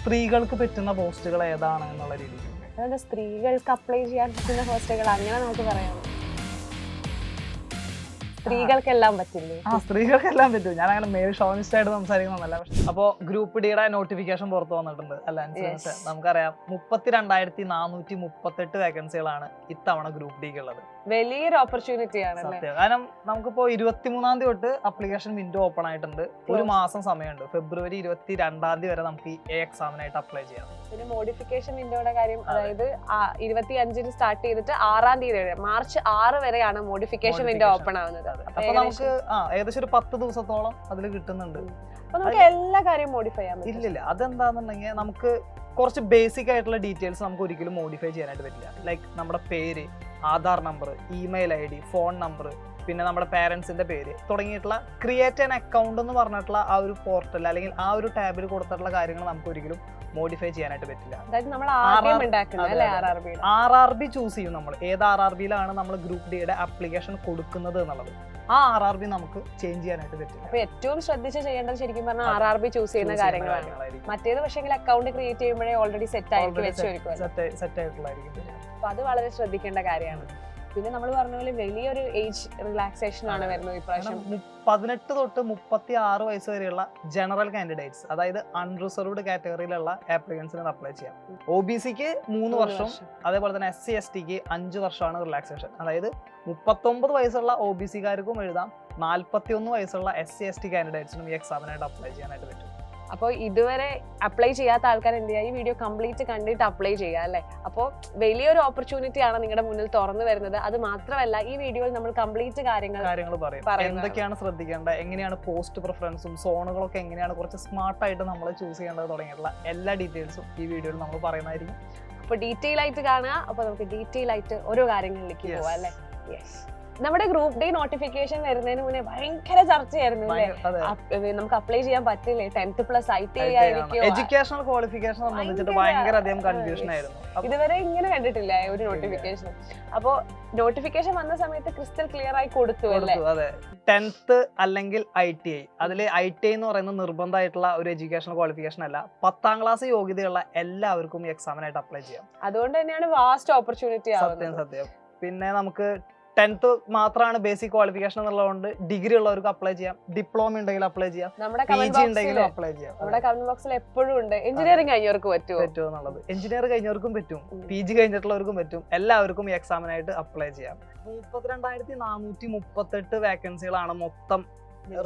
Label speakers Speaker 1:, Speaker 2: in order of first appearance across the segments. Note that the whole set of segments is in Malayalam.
Speaker 1: സ്ത്രീകൾക്ക് പറ്റുന്ന പോസ്റ്റുകൾ ഏതാണ് എന്നുള്ള രീതിക്ക്.
Speaker 2: അതായത് സ്ത്രീകൾക്ക് അപ്ലൈ ചെയ്യാൻ പറ്റുന്ന പോസ്റ്റുകൾ അങ്ങനെ നമുക്ക് പറയാം. സ്ത്രീകൾക്കെല്ലാം പറ്റില്ലേ?
Speaker 1: സ്ത്രീകൾക്കെല്ലാം പറ്റും. ഞാൻ അങ്ങനെ മെയിൽ ഷോണിസ്റ്റ് ആയിട്ട് സംസാരിക്കുന്നതല്ല. പക്ഷെ അപ്പോൾ ഗ്രൂപ്പ് ഡിയുടെ നോട്ടിഫിക്കേഷൻ പുറത്തു വന്നിട്ടുണ്ട്. അല്ല, നമുക്കറിയാം 32,438 വേക്കൻസികളാണ് ഇത്തവണ ഗ്രൂപ്പ് ഡിക്ക് ഉള്ളത്.
Speaker 2: വലിയൊരു ഓപ്പർച്യൂണിറ്റി ആണ്.
Speaker 1: കാരണം നമുക്കിപ്പോ 23-ാം തീയതി തൊട്ട് അപ്ലിക്കേഷൻ വിൻഡോ ഓപ്പൺ ആയിട്ടുണ്ട്. ഒരു മാസം സമയമുണ്ട്. ഫെബ്രുവരി 22-ാം തീയതി വരെ നമുക്ക് ഈ എക്സാമിനായിട്ട് അപ്ലൈ ചെയ്യാം.
Speaker 2: പിന്നെ മോഡിഫിക്കേഷൻ വിൻഡോയുടെ കാര്യം, അതായത് 25-ന് സ്റ്റാർട്ട് ചെയ്തിട്ട് 6-ാം തീയതി വരെ, മാർച്ച് 6 വരെയാണ് മോഡിഫിക്കേഷൻ വിൻഡോ ഓപ്പൺ ആവുന്നത്.
Speaker 1: അപ്പൊ നമുക്ക് ഏകദേശം ഒരു 10 ദിവസത്തോളം അതിൽ കിട്ടുന്നുണ്ട്.
Speaker 2: അപ്പൊ നമുക്ക് എല്ലാ കാര്യവും മോഡിഫൈ ചെയ്യാൻ പറ്റും.
Speaker 1: ഇല്ലില്ല, അതെന്താന്നുണ്ടെങ്കിൽ നമുക്ക് കുറച്ച് ബേസിക് ആയിട്ടുള്ള ഡീറ്റെയിൽസ് നമുക്ക് ഒരിക്കലും മോഡിഫൈ ചെയ്യാനായിട്ട് പറ്റില്ല. ലൈക്ക് നമ്മുടെ പേര്, Aadhaar number, email I D, phone number, പിന്നെ നമ്മുടെ പേരൻസിന്റെ പേര് തുടങ്ങിയിട്ടുള്ള ക്രിയേറ്റ് ആൻ അക്കൗണ്ട് എന്ന് പറഞ്ഞിട്ടുള്ള ആ ഒരു പോർട്ടൽ അല്ലെങ്കിൽ ആ ഒരു ടാബിൽ കൊടുത്തിട്ടുള്ള കാര്യങ്ങൾ നമുക്ക് ഒരിക്കലും മോഡിഫൈ ചെയ്യാനായിട്ട് പറ്റില്ല. RRB ചൂസ് ചെയ്യും നമ്മൾ. ഏത് RRBയിലാണ് നമ്മൾ ഗ്രൂപ്പ് ഡിയുടെ ആപ്ലിക്കേഷൻ കൊടുക്കുന്നത് എന്നുള്ളത്. ആ RRB നമുക്ക് ചേഞ്ച് ചെയ്യാനായിട്ട് പറ്റില്ല.
Speaker 2: അപ്പൊ ഏറ്റവും ശ്രദ്ധിച്ച് ചെയ്യേണ്ടത് ശരിക്കും പറഞ്ഞാൽ RRB ചൂസ് ചെയ്യുന്ന കാര്യങ്ങളാണ്. മറ്റേത് പക്ഷേ അക്കൗണ്ട് ക്രിയേറ്റ് ചെയ്യുമ്പോഴേ ഓൾറെഡി സെറ്റ് ആയിട്ടുള്ളതായിരിക്കും. അപ്പൊ അത് വളരെ ശ്രദ്ധിക്കേണ്ട കാര്യമാണ്. പിന്നെ നമ്മൾ പറഞ്ഞ പോലെ വലിയൊരു ഏജ് റിലാക്സേഷൻ ആണ് വരുന്നത് ഇപ്രാവശ്യം.
Speaker 1: 18 തൊട്ട് 36 വയസ്സ് വരെയുള്ള ജനറൽ കാൻഡിഡേറ്റ്സ്, അതായത് അൺറിസർവ്ഡ് കാറ്റഗറിയിലുള്ള ആപ്ലിക്കൻസിന് അപ്ലൈ ചെയ്യാം. OBCക്ക് 3 വർഷം, അതേപോലെ തന്നെ SC STക്ക് 5 വർഷമാണ് റിലാക്സേഷൻ. അതായത് 39 വയസ്സുള്ള OBCക്കാർക്കും എഴുതാം, 41 വയസ്സുള്ള SC ST കാൻഡിഡേറ്റ്സിനും ഈ എക്സാമിനായിട്ട് അപ്ലൈ ചെയ്യാനായിട്ട് പറ്റും.
Speaker 2: അപ്പോൾ ഇതുവരെ അപ്ലൈ ചെയ്യാത്ത ആൾക്കാർ എന്ത് ചെയ്യുക, ഈ വീഡിയോ കംപ്ലീറ്റ് കണ്ടിട്ട് അപ്ലൈ ചെയ്യുക അല്ലേ. അപ്പോൾ വലിയൊരു ഓപ്പർച്യൂണിറ്റി ആണ് നിങ്ങളുടെ മുന്നിൽ തുറന്നു വരുന്നത്. അത് മാത്രമല്ല, ഈ വീഡിയോയിൽ നമ്മൾ കംപ്ലീറ്റ് കാര്യങ്ങൾ
Speaker 1: പറയും. എന്തൊക്കെയാണ് ശ്രദ്ധിക്കേണ്ടത്, എങ്ങനെയാണ് പോസ്റ്റ് പ്രിഫറൻസും സോണുകളൊക്കെ എങ്ങനെയാണ് കുറച്ച് സ്മാർട്ടായിട്ട് നമ്മൾ ചൂസ് ചെയ്യേണ്ടത് തുടങ്ങിയിട്ടുള്ള എല്ലാ ഡീറ്റെയിൽസും ഈ വീഡിയോയിൽ നമ്മൾ പറയുന്നതായിരിക്കും.
Speaker 2: അപ്പോൾ ഡീറ്റെയിൽ ആയിട്ട് കാണുക. അപ്പോൾ നമുക്ക് ഡീറ്റെയിൽ ആയിട്ട് ഓരോ കാര്യങ്ങളിലേക്ക് പോവാം അല്ലേ. യെസ്, നമ്മുടെ ഗ്രൂപ്പ് ഡി നോട്ടിഫിക്കേഷൻ വരുന്നതിന് മുന്നേ ഭയങ്കര ചർച്ചയായിരുന്നു. നമുക്ക് അപ്ലൈ ചെയ്യാൻ പറ്റില്ലേ, 10th+ ITI ആയിരിക്കും,
Speaker 1: എഡ്യൂക്കേഷണൽ ക്വാളിഫിക്കേഷൻ സംബന്ധിച്ചിട്ട് ഭയങ്കര അധികം കൺഫ്യൂഷൻ ആയിരുന്നു.
Speaker 2: ഇതുവരെ ഇങ്ങനെ കണ്ടിട്ടില്ല ഒരു നോട്ടിഫിക്കേഷൻ. അപ്പോ നോട്ടിഫിക്കേഷൻ വന്ന സമയത്ത് ക്രിസ്റ്റൽ ക്ലിയർ ആയി കൊടുത്തു അല്ലേ.
Speaker 1: അതെ, 10th അല്ലെങ്കിൽ ITI. അതിൽ ITI എന്ന് പറയുന്നത് നിർബന്ധമായിട്ടുള്ള ഒരു എഡ്യൂക്കേഷണൽ ക്വാളിഫിക്കേഷൻ അല്ല. 10ാം ക്ലാസ് യോഗ്യതയുള്ള എല്ലാവർക്കും ഈ എക്സാമിനായിട്ട് അപ്ലൈ ചെയ്യാം.
Speaker 2: അതുകൊണ്ട് തന്നെയാണ് വാസ്റ്റ് ഓപ്പർച്യൂണിറ്റി ആവുന്നത്.
Speaker 1: സത്യം. പിന്നെ നമുക്ക് 10th മാത്രമാണ് ബേസിക് ക്വാളിഫിക്കേഷൻ എന്നുള്ളതുകൊണ്ട് ഡിഗ്രി ഉള്ളവർക്ക് അപ്ലൈ ചെയ്യാം, ഡിപ്ലോമ ഉണ്ടെങ്കിൽ അപ്ലൈ ചെയ്യാം, PG ഉണ്ടെങ്കിലും അപ്ലൈ ചെയ്യാം.
Speaker 2: നമ്മുടെ കമന്റ് ബോക്സിൽ എപ്പോഴും ഉണ്ട് എഞ്ചിനീയറിംഗ് കഴിഞ്ഞവർക്ക് പറ്റുമോ
Speaker 1: എന്നുള്ളത്. എഞ്ചിനീയർ കഴിഞ്ഞവർക്കും പറ്റും, PG കഴിഞ്ഞിട്ടുള്ളവർക്കും പറ്റും, എല്ലാവർക്കും ഈ എക്സാമിനായിട്ട് അപ്ലൈ ചെയ്യാം. 32,438 വേക്കൻസികളാണ് മൊത്തം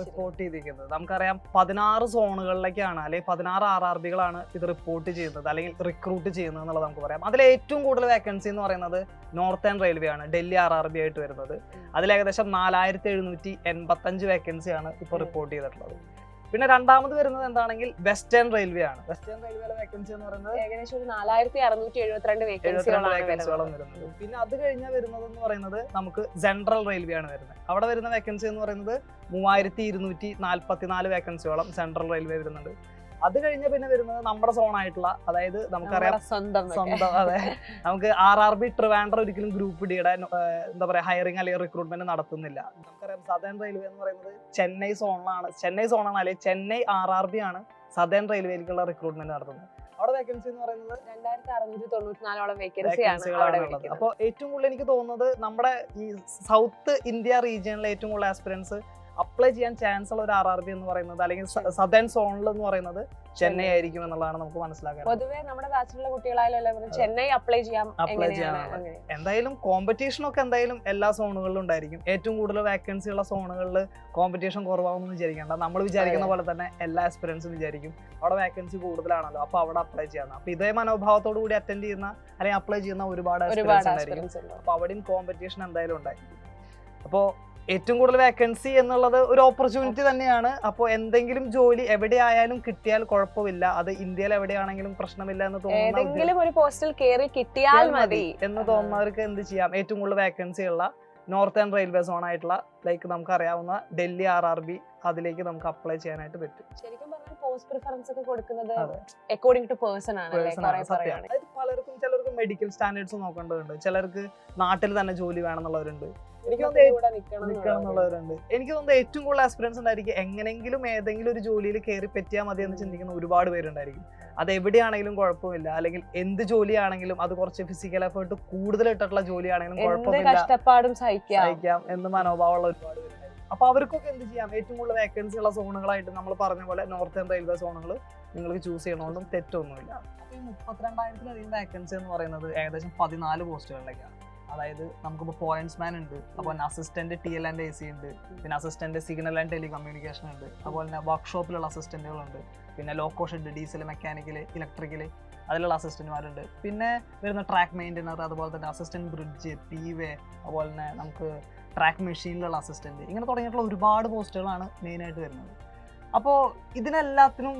Speaker 1: റിപ്പോർട്ട് ചെയ്തിരിക്കുന്നത്. നമുക്കറിയാം 16 സോണുകളിലേക്കാണ് അല്ലെങ്കിൽ 16 RRBകളാണ് ഇത് റിപ്പോർട്ട് ചെയ്യുന്നത് അല്ലെങ്കിൽ റിക്രൂട്ട് ചെയ്യുന്നത് എന്നുള്ളത് നമുക്ക് പറയാം. അതിൽ ഏറ്റവും കൂടുതൽ വേക്കൻസി എന്ന് പറയുന്നത് നോർത്തേൺ റെയിൽവേ ആണ്, ഡൽഹി RRB ആയിട്ട് വരുന്നത്. അതിൽ ഏകദേശം 4,785 വേക്കൻസിയാണ് ഇപ്പോൾ റിപ്പോർട്ട് ചെയ്തിട്ടുള്ളത്. പിന്നെ രണ്ടാമത് വരുന്നത് എന്താണെങ്കിൽ വെസ്റ്റേൺ റെയിൽവേ ആണ്. വെസ്റ്റേൺ റെയിൽവേയിലെ വേക്കൻസി എന്ന് പറയുന്നത്
Speaker 2: ഏകദേശം 4,672 വേക്കൻസികളാണ്
Speaker 1: വരുന്നത്. പിന്നെ അത് കഴിഞ്ഞാൽ വരുന്നത് എന്ന് പറയുന്നത് നമുക്ക് സെൻട്രൽ റെയിൽവേ ആണ് വരുന്നത്. അവിടെ വരുന്ന വേക്കൻസി എന്ന് പറയുന്നത് 3,244 വേക്കൻസിയോളം സെൻട്രൽ റെയിൽവേ വരുന്നുണ്ട്. അത് കഴിഞ്ഞ പിന്നെ വരുന്നത് നമ്മുടെ സോണായിട്ടുള്ള, അതായത് നമുക്കറിയാം സ്വന്തം അതെ, നമുക്ക് RRB ട്രിവാൻഡ്രം ഒരിക്കലും ഗ്രൂപ്പ് ഡിയുടെ എന്താ പറയാ ഹയറിംഗ് അല്ലെങ്കിൽ റിക്രൂട്ട്മെന്റ് നടത്തുന്നില്ല. നമുക്കറിയാം സദേൺ റെയിൽവേ എന്ന് പറയുന്നത് ചെന്നൈ സോണാണ് അല്ലെങ്കിൽ ചെന്നൈ RRB ആണ് സദേൺ റെയിൽവേയിലേക്കുള്ള റിക്രൂട്ട്മെന്റ് നടത്തുന്നത്. അവിടെ വേക്കൻസി എന്ന് പറയുന്നത്
Speaker 2: 2,694 വേക്കൻസിയാണ്.
Speaker 1: അപ്പോൾ ഏറ്റവും കൂടുതൽ എനിക്ക് തോന്നുന്നത് നമ്മുടെ ഈ സൗത്ത് ഇന്ത്യ റീജിയനിലെ ഏറ്റവും കൂടുതൽ ആസ്പിറൻസ് അപ്ലൈ ചെയ്യാൻ ചാൻസ് ഉള്ള ഒരു RRB എന്ന് പറയുന്നത് അല്ലെങ്കിൽ സദേൺ സോണിൽ എന്ന് പറയുന്നത് ചെന്നൈ ആയിരിക്കും എന്നുള്ളതാണ് നമുക്ക് മനസ്സിലാക്കാൻ.
Speaker 2: പൊതുവെ നമ്മുടെ ബാച്ചിലുള്ള കുട്ടികളായാലും ചെന്നൈ അപ്ലൈ ചെയ്യാം.
Speaker 1: എന്തായാലും കോമ്പറ്റീഷൻ ഒക്കെ എന്തായാലും എല്ലാ സോണുകളിലും ഉണ്ടായിരിക്കും. ഏറ്റവും കൂടുതൽ വേക്കൻസി ഉള്ള സോണുകളിൽ കോമ്പറ്റീഷൻ കുറവാണെന്ന് വിചാരിക്കേണ്ട. നമ്മൾ വിചാരിക്കുന്ന പോലെ തന്നെ എല്ലാ ആസ്പിറൻസും വിചാരിക്കും അവിടെ വേക്കൻസി കൂടുതലാണല്ലോ, അപ്പൊ അവിടെ അപ്ലൈ ചെയ്യാം. അപ്പൊ ഇതേ മനോഭാവത്തോടു കൂടി അറ്റൻഡ് ചെയ്യുന്ന അല്ലെങ്കിൽ അപ്ലൈ ചെയ്യുന്ന ഒരുപാട് ആസ്പിറൻസ് ഉണ്ടായിരിക്കും. അപ്പൊ അവിടെയും കോമ്പറ്റീഷൻ എന്തായാലും ഉണ്ടായിരിക്കും. അപ്പോൾ ഏറ്റവും കൂടുതൽ വേക്കൻസി എന്നുള്ളത് ഒരു ഓപ്പർച്യൂണിറ്റി തന്നെയാണ്. അപ്പോൾ എന്തെങ്കിലും ജോലി എവിടെയായാലും കിട്ടിയാൽ കുഴപ്പമില്ല, അത് ഇന്ത്യയിൽ എവിടെയാണെങ്കിലും പ്രശ്നമില്ല എന്ന് തോന്നുന്നവർക്ക് എന്ത് ചെയ്യാം, ഏറ്റവും കൂടുതൽ വേക്കൻസി ഉള്ള നോർത്തേൺ റെയിൽവേ സോൺ ആയിട്ടുള്ള ലൈക്ക് നമുക്ക് അറിയാവുന്ന ഡൽഹി RRB അതിലേക്ക് നമുക്ക് അപ്ലൈ ചെയ്യാനായിട്ട് പറ്റും.
Speaker 2: ശരിക്കും പറഞ്ഞാൽ പോസ്റ്റ് പ്രിഫറൻസ് ഒക്കെ കൊടുക്കുന്നത് അക്കോർഡിംഗ് ടു പേഴ്സൺ ആണ്.
Speaker 1: പലർക്കും ചിലർക്ക് മെഡിക്കൽ സ്റ്റാൻഡേർഡ്സ് നോക്കേണ്ടതുണ്ട്, ചിലർക്ക് നാട്ടിൽ തന്നെ ജോലി വേണമെന്നുള്ളവരുണ്ട്, എനിക്ക് തോന്നുന്നത് ഏറ്റവും കൂടുതൽ ആസ്പിറൻസ് ഉണ്ടായിരിക്കും എങ്ങനെങ്കിലും ഏതെങ്കിലും ഒരു ജോലിയിൽ കയറി പറ്റിയാൽ മതി എന്ന് ചിന്തിക്കുന്ന ഒരുപാട് പേരുണ്ടായിരിക്കും. അത് എവിടെയാണെങ്കിലും കുഴപ്പമില്ല, അല്ലെങ്കിൽ എന്ത് ജോലിയാണെങ്കിലും അത് കുറച്ച് ഫിസിക്കൽ എഫേർട്ട് കൂടുതൽ ഇട്ടിട്ടുള്ള ജോലിയാണെങ്കിലും കുഴപ്പമില്ല,
Speaker 2: കഷ്ടപ്പാടും സഹിക്കാം
Speaker 1: എന്ന് മനോഭാവമുള്ള ഒരുപാട് പേരുണ്ടായിരുന്നു. അപ്പൊ അവർക്കൊക്കെ എന്ത് ചെയ്യാം, ഏറ്റവും കൂടുതൽ വേക്കൻസി ഉള്ള സോണുകളായിട്ട് നമ്മൾ പറഞ്ഞ പോലെ നോർത്തേൺ റെയിൽവേ സോണുകൾ നിങ്ങൾക്ക് ചൂസ് ചെയ്യണോണ്ടും തെറ്റൊന്നുമില്ല. അപ്പൊ ഈ 32,000-ലധികം വേക്കൻസി എന്ന് പറയുന്നത് ഏകദേശം 14 പോസ്റ്റുകളിലേക്കാണ്. അതായത് നമുക്കിപ്പോൾ പോയിന്റ്സ്മാൻ ഉണ്ട്, അതുപോലെ അസിസ്റ്റന്റ് TL&AC ഉണ്ട്, പിന്നെ അസിസ്റ്റന്റ് സിഗ്നൽ ആൻഡ് ടെലികമ്മ്യൂണിക്കേഷൻ ഉണ്ട്, അതുപോലെ തന്നെ വർക്ക്ഷോപ്പിലുള്ള അസിസ്റ്റന്റുകളുണ്ട്, പിന്നെ loco shed, diesel, mechanical, electrical അതിലുള്ള അസിസ്റ്റന്റുമാരുണ്ട്, പിന്നെ വരുന്ന ട്രാക്ക് മെയിൻ്റെനർ, അതുപോലെ തന്നെ അസിസ്റ്റന്റ് ബ്രിഡ്ജ്, PV, അതുപോലെ തന്നെ നമുക്ക് ട്രാക്ക് മെഷീനിലുള്ള അസിസ്റ്റന്റ്, ഇങ്ങനെ തുടങ്ങിയിട്ടുള്ള ഒരുപാട് പോസ്റ്റുകളാണ് മെയിനായിട്ട് വരുന്നത്. അപ്പോൾ ഇതിനെല്ലാത്തിനും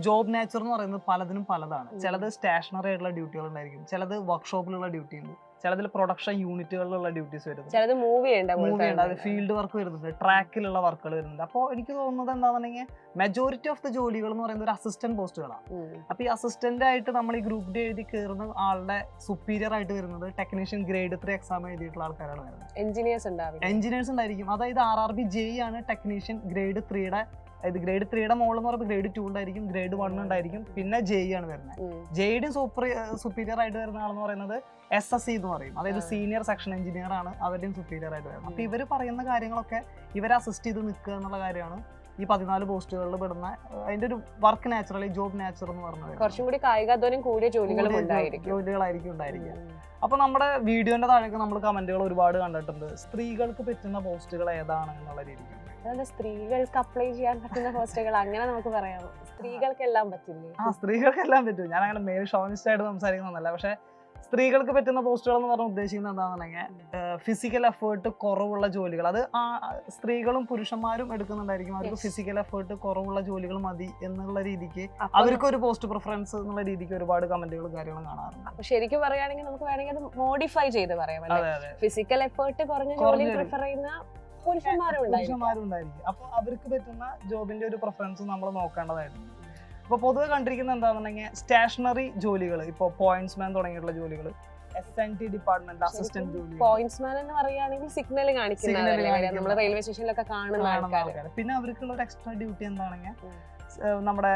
Speaker 1: ജോബ് നേച്ചർ എന്ന് പറയുന്നത് പലതിനും പലതാണ്. ചിലത് സ്റ്റേഷനറി ആയിട്ടുള്ള ഡ്യൂട്ടികൾ ഉണ്ടായിരിക്കും, ചിലത് വർക്ക്ഷോപ്പിലുള്ള ഡ്യൂട്ടി ഉണ്ട്, ചിലതിൽ പ്രൊഡക്ഷൻ യൂണിറ്റുകളിലുള്ള ഡ്യൂട്ടീസ് വരുന്നുണ്ട്,
Speaker 2: ചിലത് മൂവി
Speaker 1: ഉണ്ട്, അത് ഫീൽഡ് വർക്ക് വരുന്നുണ്ട്, ട്രാക്കിലുള്ള വർക്കുകൾ വരുന്നുണ്ട്. അപ്പോൾ എനിക്ക് തോന്നുന്നത് എന്താണെന്നുണ്ടെങ്കിൽ മെജോറിറ്റി ഓഫ് ദ ജോലികൾ എന്ന് പറയുന്നത് ഒരു അസിസ്റ്റന്റ് പോസ്റ്റുകളാണ്. അപ്പോൾ ഈ അസിസ്റ്റന്റ് ആയിട്ട് നമ്മൾ ഈ ഗ്രൂപ്പ് ഡി എഴുതി കയറുന്ന ആളുടെ സുപ്പീരിയർ ആയിട്ട് വരുന്നത് ടെക്നീഷ്യൻ ഗ്രേഡ് 3 എക്സാം എഴുതിയിട്ടുള്ള ആൾക്കാരാണ് വരുന്നത്. എഞ്ചിനീയേഴ്സ് ഉണ്ടായിരിക്കും. അതായത് RRB JEE ആണ് ടെക്നീഷ്യൻ ഗ്രേഡ് 3യുടെ, ഇത് ഗ്രേഡ് 3യുടെ മോൾ എന്ന് പറയുമ്പോൾ ഗ്രേഡ് 2 ഉണ്ടായിരിക്കും, ഗ്രേഡ് 1 ഉണ്ടായിരിക്കും, പിന്നെ JEE ആണ് വരുന്നത്. JEE സുപ്പീരിയർ ആയിട്ട് വരുന്ന ആളെന്ന് പറയുന്നത് SSC എന്ന് പറയും, അതായത് സീനിയർ സെക്ഷൻ എഞ്ചിനീയർ ആണ് അവരുടെയും സുപ്പീരിയർ ആയിട്ട് വരുന്നത്. അപ്പൊ ഇവർ പറയുന്ന കാര്യങ്ങളൊക്കെ ഇവരെ അസിസ്റ്റ് ചെയ്ത് നിൽക്കുക എന്നുള്ള കാര്യമാണ് ഈ 14 പോസ്റ്റുകളിൽ പെടുന്ന അതിന്റെ ഒരു വർക്ക് നാച്ചുറലി ജോബ് നാച്ചർ എന്ന് പറഞ്ഞത്.
Speaker 2: കുറച്ചും കൂടി കായികാധ്വാനം കൂടിയ
Speaker 1: ജോലികളായിരിക്കും ഉണ്ടായിരിക്കുക. അപ്പൊ നമ്മുടെ വീഡിയോന്റെ താഴേക്ക് നമ്മൾ കമന്റുകൾ ഒരുപാട് കണ്ടിട്ടുണ്ട്, സ്ത്രീകൾക്ക് പറ്റുന്ന പോസ്റ്റുകൾ ഏതാണ് എന്നുള്ള രീതിക്ക്.
Speaker 2: സ്ത്രീകൾക്ക് അപ്ലൈ ചെയ്യാൻ പറ്റുന്ന പോസ്റ്റുകൾ അങ്ങനെ നമുക്ക് പറയാമോ? സ്ത്രീകൾക്കെല്ലാം പറ്റില്ലേ?
Speaker 1: സ്ത്രീകൾക്കെല്ലാം പറ്റും. ഞാൻ അങ്ങനെ മെയിൽ ഷോവിനിസ്റ്റ് ആയിട്ട് സംസാരിക്കുന്നതല്ല, പക്ഷെ സ്ത്രീകൾക്ക് പറ്റുന്ന പോസ്റ്റുകൾ എന്ന് പറഞ്ഞാൽ ഉദ്ദേശിക്കുന്നത് എന്താണെന്നുണ്ടെങ്കിൽ ഫിസിക്കൽ എഫേർട്ട് കുറവുള്ള ജോലികൾ, അത് സ്ത്രീകളും പുരുഷന്മാരും എടുക്കുന്നുണ്ടായിരിക്കും. അവർക്ക് ഫിസിക്കൽ എഫേർട്ട് കുറവുള്ള ജോലികൾ മതി എന്നുള്ള രീതിക്ക് അവർക്ക് ഒരു പോസ്റ്റ് പ്രിഫറൻസ് എന്നുള്ള രീതിക്ക് ഒരുപാട് കമന്റുകളും കാര്യങ്ങളും കാണാറുണ്ട്.
Speaker 2: അപ്പൊ ശരിക്കും പറയുകയാണെങ്കിൽ നമുക്ക് വേണമെങ്കിൽ അത് മോഡിഫൈ ചെയ്ത് പറയാം, ഫിസിക്കൽ എഫേർട്ട് കുറഞ്ഞ ജോലി പ്രിഫർ ചെയ്യുന്ന പുരുഷന്മാരും
Speaker 1: ഉണ്ടായിരിക്കും. അപ്പൊ അവർക്ക് പറ്റുന്ന ജോബിന്റെ ഒരു പ്രിഫറൻസ് നമ്മൾ നോക്കേണ്ടതായിട്ടുണ്ട്. അപ്പൊ പൊതുവെ കണ്ടിരിക്കുന്നത് എന്താണെന്നുണ്ടെങ്കിൽ സ്റ്റേഷനറി ജോലികൾ, ഇപ്പോൾ പോയിന്റ്സ്മാൻ തുടങ്ങിയിട്ടുള്ള ജോലികൾ, SNT ഡിപ്പാർട്ട്മെന്റ് അസിസ്റ്റന്റ് ജോലി.
Speaker 2: പോയിന്റ്സ്മാൻ എന്ന് പറയുകയാണെങ്കിൽ സിഗ്നൽ കാണിക്കുന്ന നമ്മൾ റെയിൽവേ സ്റ്റേഷനിലൊക്കെ കാണുന്ന ആൾക്കാർ.
Speaker 1: പിന്നെ അവർക്കുള്ള ഒരു എക്സ്ട്രാ ഡ്യൂട്ടി എന്താണെങ്കിൽ നമ്മുടെ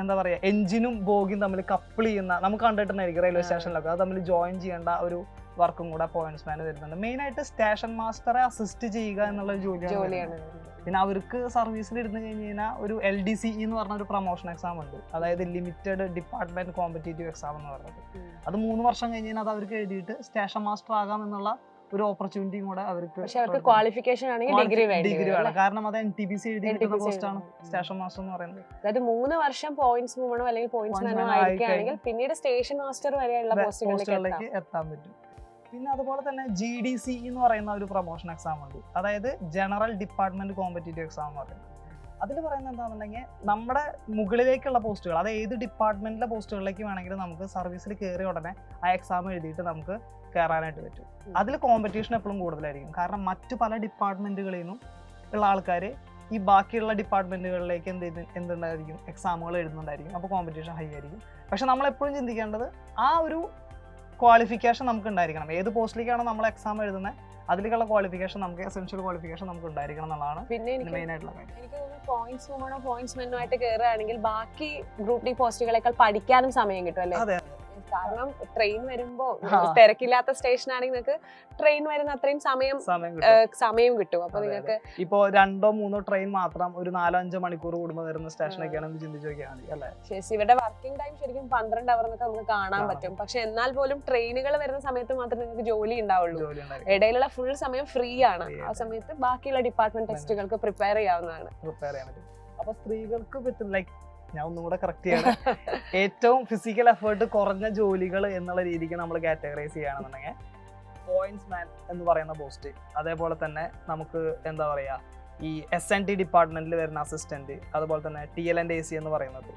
Speaker 1: എന്താ പറയാ എഞ്ചിനും ബോഗിയും തമ്മിൽ കപ്പിൾ ചെയ്യുന്ന, നമുക്ക് കണ്ടിട്ടുണ്ടായിരിക്കും റെയിൽവേ സ്റ്റേഷനിലൊക്കെ, അത് തമ്മിൽ ജോയിൻ ചെയ്യേണ്ട ഒരു വർക്കും കൂടെ പോയിന്റ്സ്മാന് വരുന്നുണ്ട്. മെയിൻ ആയിട്ട് സ്റ്റേഷൻ മാസ്റ്ററെ അസിസ്റ്റ് ചെയ്യുക എന്നുള്ള ജോലിയാണ്. പിന്നെ അവർക്ക് സർവീസിൽ ഇരുന്ന് കഴിഞ്ഞ് കഴിഞ്ഞാൽ ഒരു LDCE എന്ന് പറഞ്ഞ ഒരു പ്രൊമോഷൻ എക്സാം ഉണ്ട്, അതായത് ലിമിറ്റഡ് ഡിപ്പാർട്ട്മെന്റ് കോമ്പറ്റേറ്റീവ് എക്സാം എന്ന് പറഞ്ഞത്. അത് 3 വർഷം കഴിഞ്ഞ് കഴിഞ്ഞാൽ അത് അവർക്ക് എഴുതിയിട്ട് സ്റ്റേഷൻ മാസ്റ്റർ ആകാം എന്നുള്ള ഒരു ഓപ്പർച്യൂണിറ്റിയും കൂടെ അവർക്ക്
Speaker 2: ക്വാളിഫിക്കേഷൻ ആണെങ്കിൽ ഡിഗ്രി
Speaker 1: വേണം. കാരണം അത് NTPC എഴുതി കിട്ടുന്ന പോസ്റ്റാണ് സ്റ്റേഷൻ മാസ്റ്റർ എന്ന് പറയുന്നത്.
Speaker 2: അതായത് 3 വർഷം പോയിന്റ്സ് വുമണോ അല്ലെങ്കിൽ പോയിന്റ്സ്മാനോ ആയിരിക്കുകയാണെങ്കിൽ പിന്നീട് സ്റ്റേഷൻ മാസ്റ്റർ വരെയുള്ള പോസ്റ്റുകളിലേക്ക്
Speaker 1: എത്താൻ പറ്റും. പിന്നെ അതുപോലെ തന്നെ GDCE എന്ന് പറയുന്ന ഒരു പ്രൊമോഷൻ എക്സാം ഉണ്ട്, അതായത് ജനറൽ ഡിപ്പാർട്ട്മെന്റ് കോമ്പറ്റേറ്റീവ് എക്സാം എന്ന് പറയുന്നത്. അതിൽ പറയുന്നത് എന്താണെന്നുണ്ടെങ്കിൽ നമ്മുടെ മുകളിലേക്കുള്ള പോസ്റ്റുകൾ, അത് ഏത് ഡിപ്പാർട്ട്മെന്റിലെ പോസ്റ്റുകളിലേക്ക് വേണമെങ്കിലും നമുക്ക് സർവീസിൽ കയറിയ ഉടനെ ആ എക്സാം എഴുതിയിട്ട് നമുക്ക് കയറാനായിട്ട് പറ്റും. അതിൽ കോമ്പറ്റീഷൻ എപ്പോഴും കൂടുതലായിരിക്കും, കാരണം മറ്റു പല ഡിപ്പാർട്ട്മെന്റുകളിൽ നിന്നും ഉള്ള ആൾക്കാർ ഈ ബാക്കിയുള്ള ഡിപ്പാർട്ട്മെന്റുകളിലേക്ക് എന്തുണ്ടായിരിക്കും എക്സാമുകൾ എഴുതുന്നുണ്ടായിരിക്കും. അപ്പോൾ കോമ്പറ്റീഷൻ ഹൈ ആയിരിക്കും. പക്ഷെ നമ്മളെപ്പോഴും ചിന്തിക്കേണ്ടത് ആ ഒരു ക്വാളിഫിക്കേഷൻ നമുക്ക് ഉണ്ടായിരിക്കണം. ഏത് പോസ്റ്റിലേക്കാണോ നമ്മൾ എക്സാം എഴുതുന്നത് അതിലേക്കുള്ള ക്വാളിഫിക്കേഷൻ നമുക്ക് എസെൻഷ്യൽ ക്വാളിഫിക്കേഷൻ നമുക്ക് ഉണ്ടായിരിക്കണം എന്നുള്ളതാണ് മെയിൻ ആയിട്ടുള്ള കാര്യം.
Speaker 2: എനിക്ക് തോന്നുന്നു പോയിന്റ്സ് വുമണോ പോയിന്റ്സ്മെനോ ആയിട്ട് കയറുകയാണെങ്കിൽ ബാക്കി ഗ്രൂപ്പ് ഡി പോസ്റ്റുകളേക്കാൾ പഠിക്കാനും സമയം കിട്ടും അല്ലേ? കാരണം ട്രെയിൻ വരുമ്പോ തിരക്കില്ലാത്ത സ്റ്റേഷൻ ആണെങ്കിൽ നിങ്ങൾക്ക് ട്രെയിൻ വരുന്ന അത്രയും സമയം കിട്ടും. അപ്പൊ നിങ്ങൾക്ക്
Speaker 1: ഇപ്പോ 2-3 ട്രെയിൻ മാത്രം ഒരു 4-5 മണിക്കൂർ കൂടുമ്പോൾ വരുന്ന സ്റ്റേഷനൊക്കെയാണ് ചിന്തിച്ചു നോക്കിയാൽ മതി അല്ലേ?
Speaker 2: ഇവരുടെ വർക്കിംഗ് ടൈം ശരിക്കും 12 അവർ എന്നൊക്കെ നമുക്ക് കാണാൻ പറ്റും. പക്ഷെ എന്നാൽ പോലും ട്രെയിനുകൾ വരുന്ന സമയത്ത് മാത്രമേ നിങ്ങൾക്ക് ജോലി ഉണ്ടാവുള്ളൂ. ഇടയിലുള്ള ഫുൾ സമയം ഫ്രീ ആണ്. ആ സമയത്ത് ബാക്കിയുള്ള ഡിപ്പാർട്ട്മെന്റ് ടെസ്റ്റുകൾക്ക് പ്രിപ്പയർ ചെയ്യാവുന്നതാണ്.
Speaker 1: അപ്പൊ സ്ത്രീകൾക്ക് പറ്റും, ലൈക്ക് ഞാൻ ഒന്നും കൂടെ കറക്റ്റ് ചെയ്യണം, ഏറ്റവും ഫിസിക്കൽ എഫേർട്ട് കുറഞ്ഞ ജോലികൾ എന്നുള്ള രീതിക്ക് നമ്മൾ കാറ്റഗറൈസ് ചെയ്യുകയാണെന്നുണ്ടെങ്കിൽ പോയിന്റ്സ്മാൻ എന്ന് പറയുന്ന പോസ്റ്റ്, അതേപോലെ തന്നെ നമുക്ക് എന്താ പറയാ ഈ SNT ഡിപ്പാർട്ട്മെന്റിൽ വരുന്ന അസിസ്റ്റന്റ്, അതുപോലെ തന്നെ TL&AC എന്ന് പറയുന്നത്,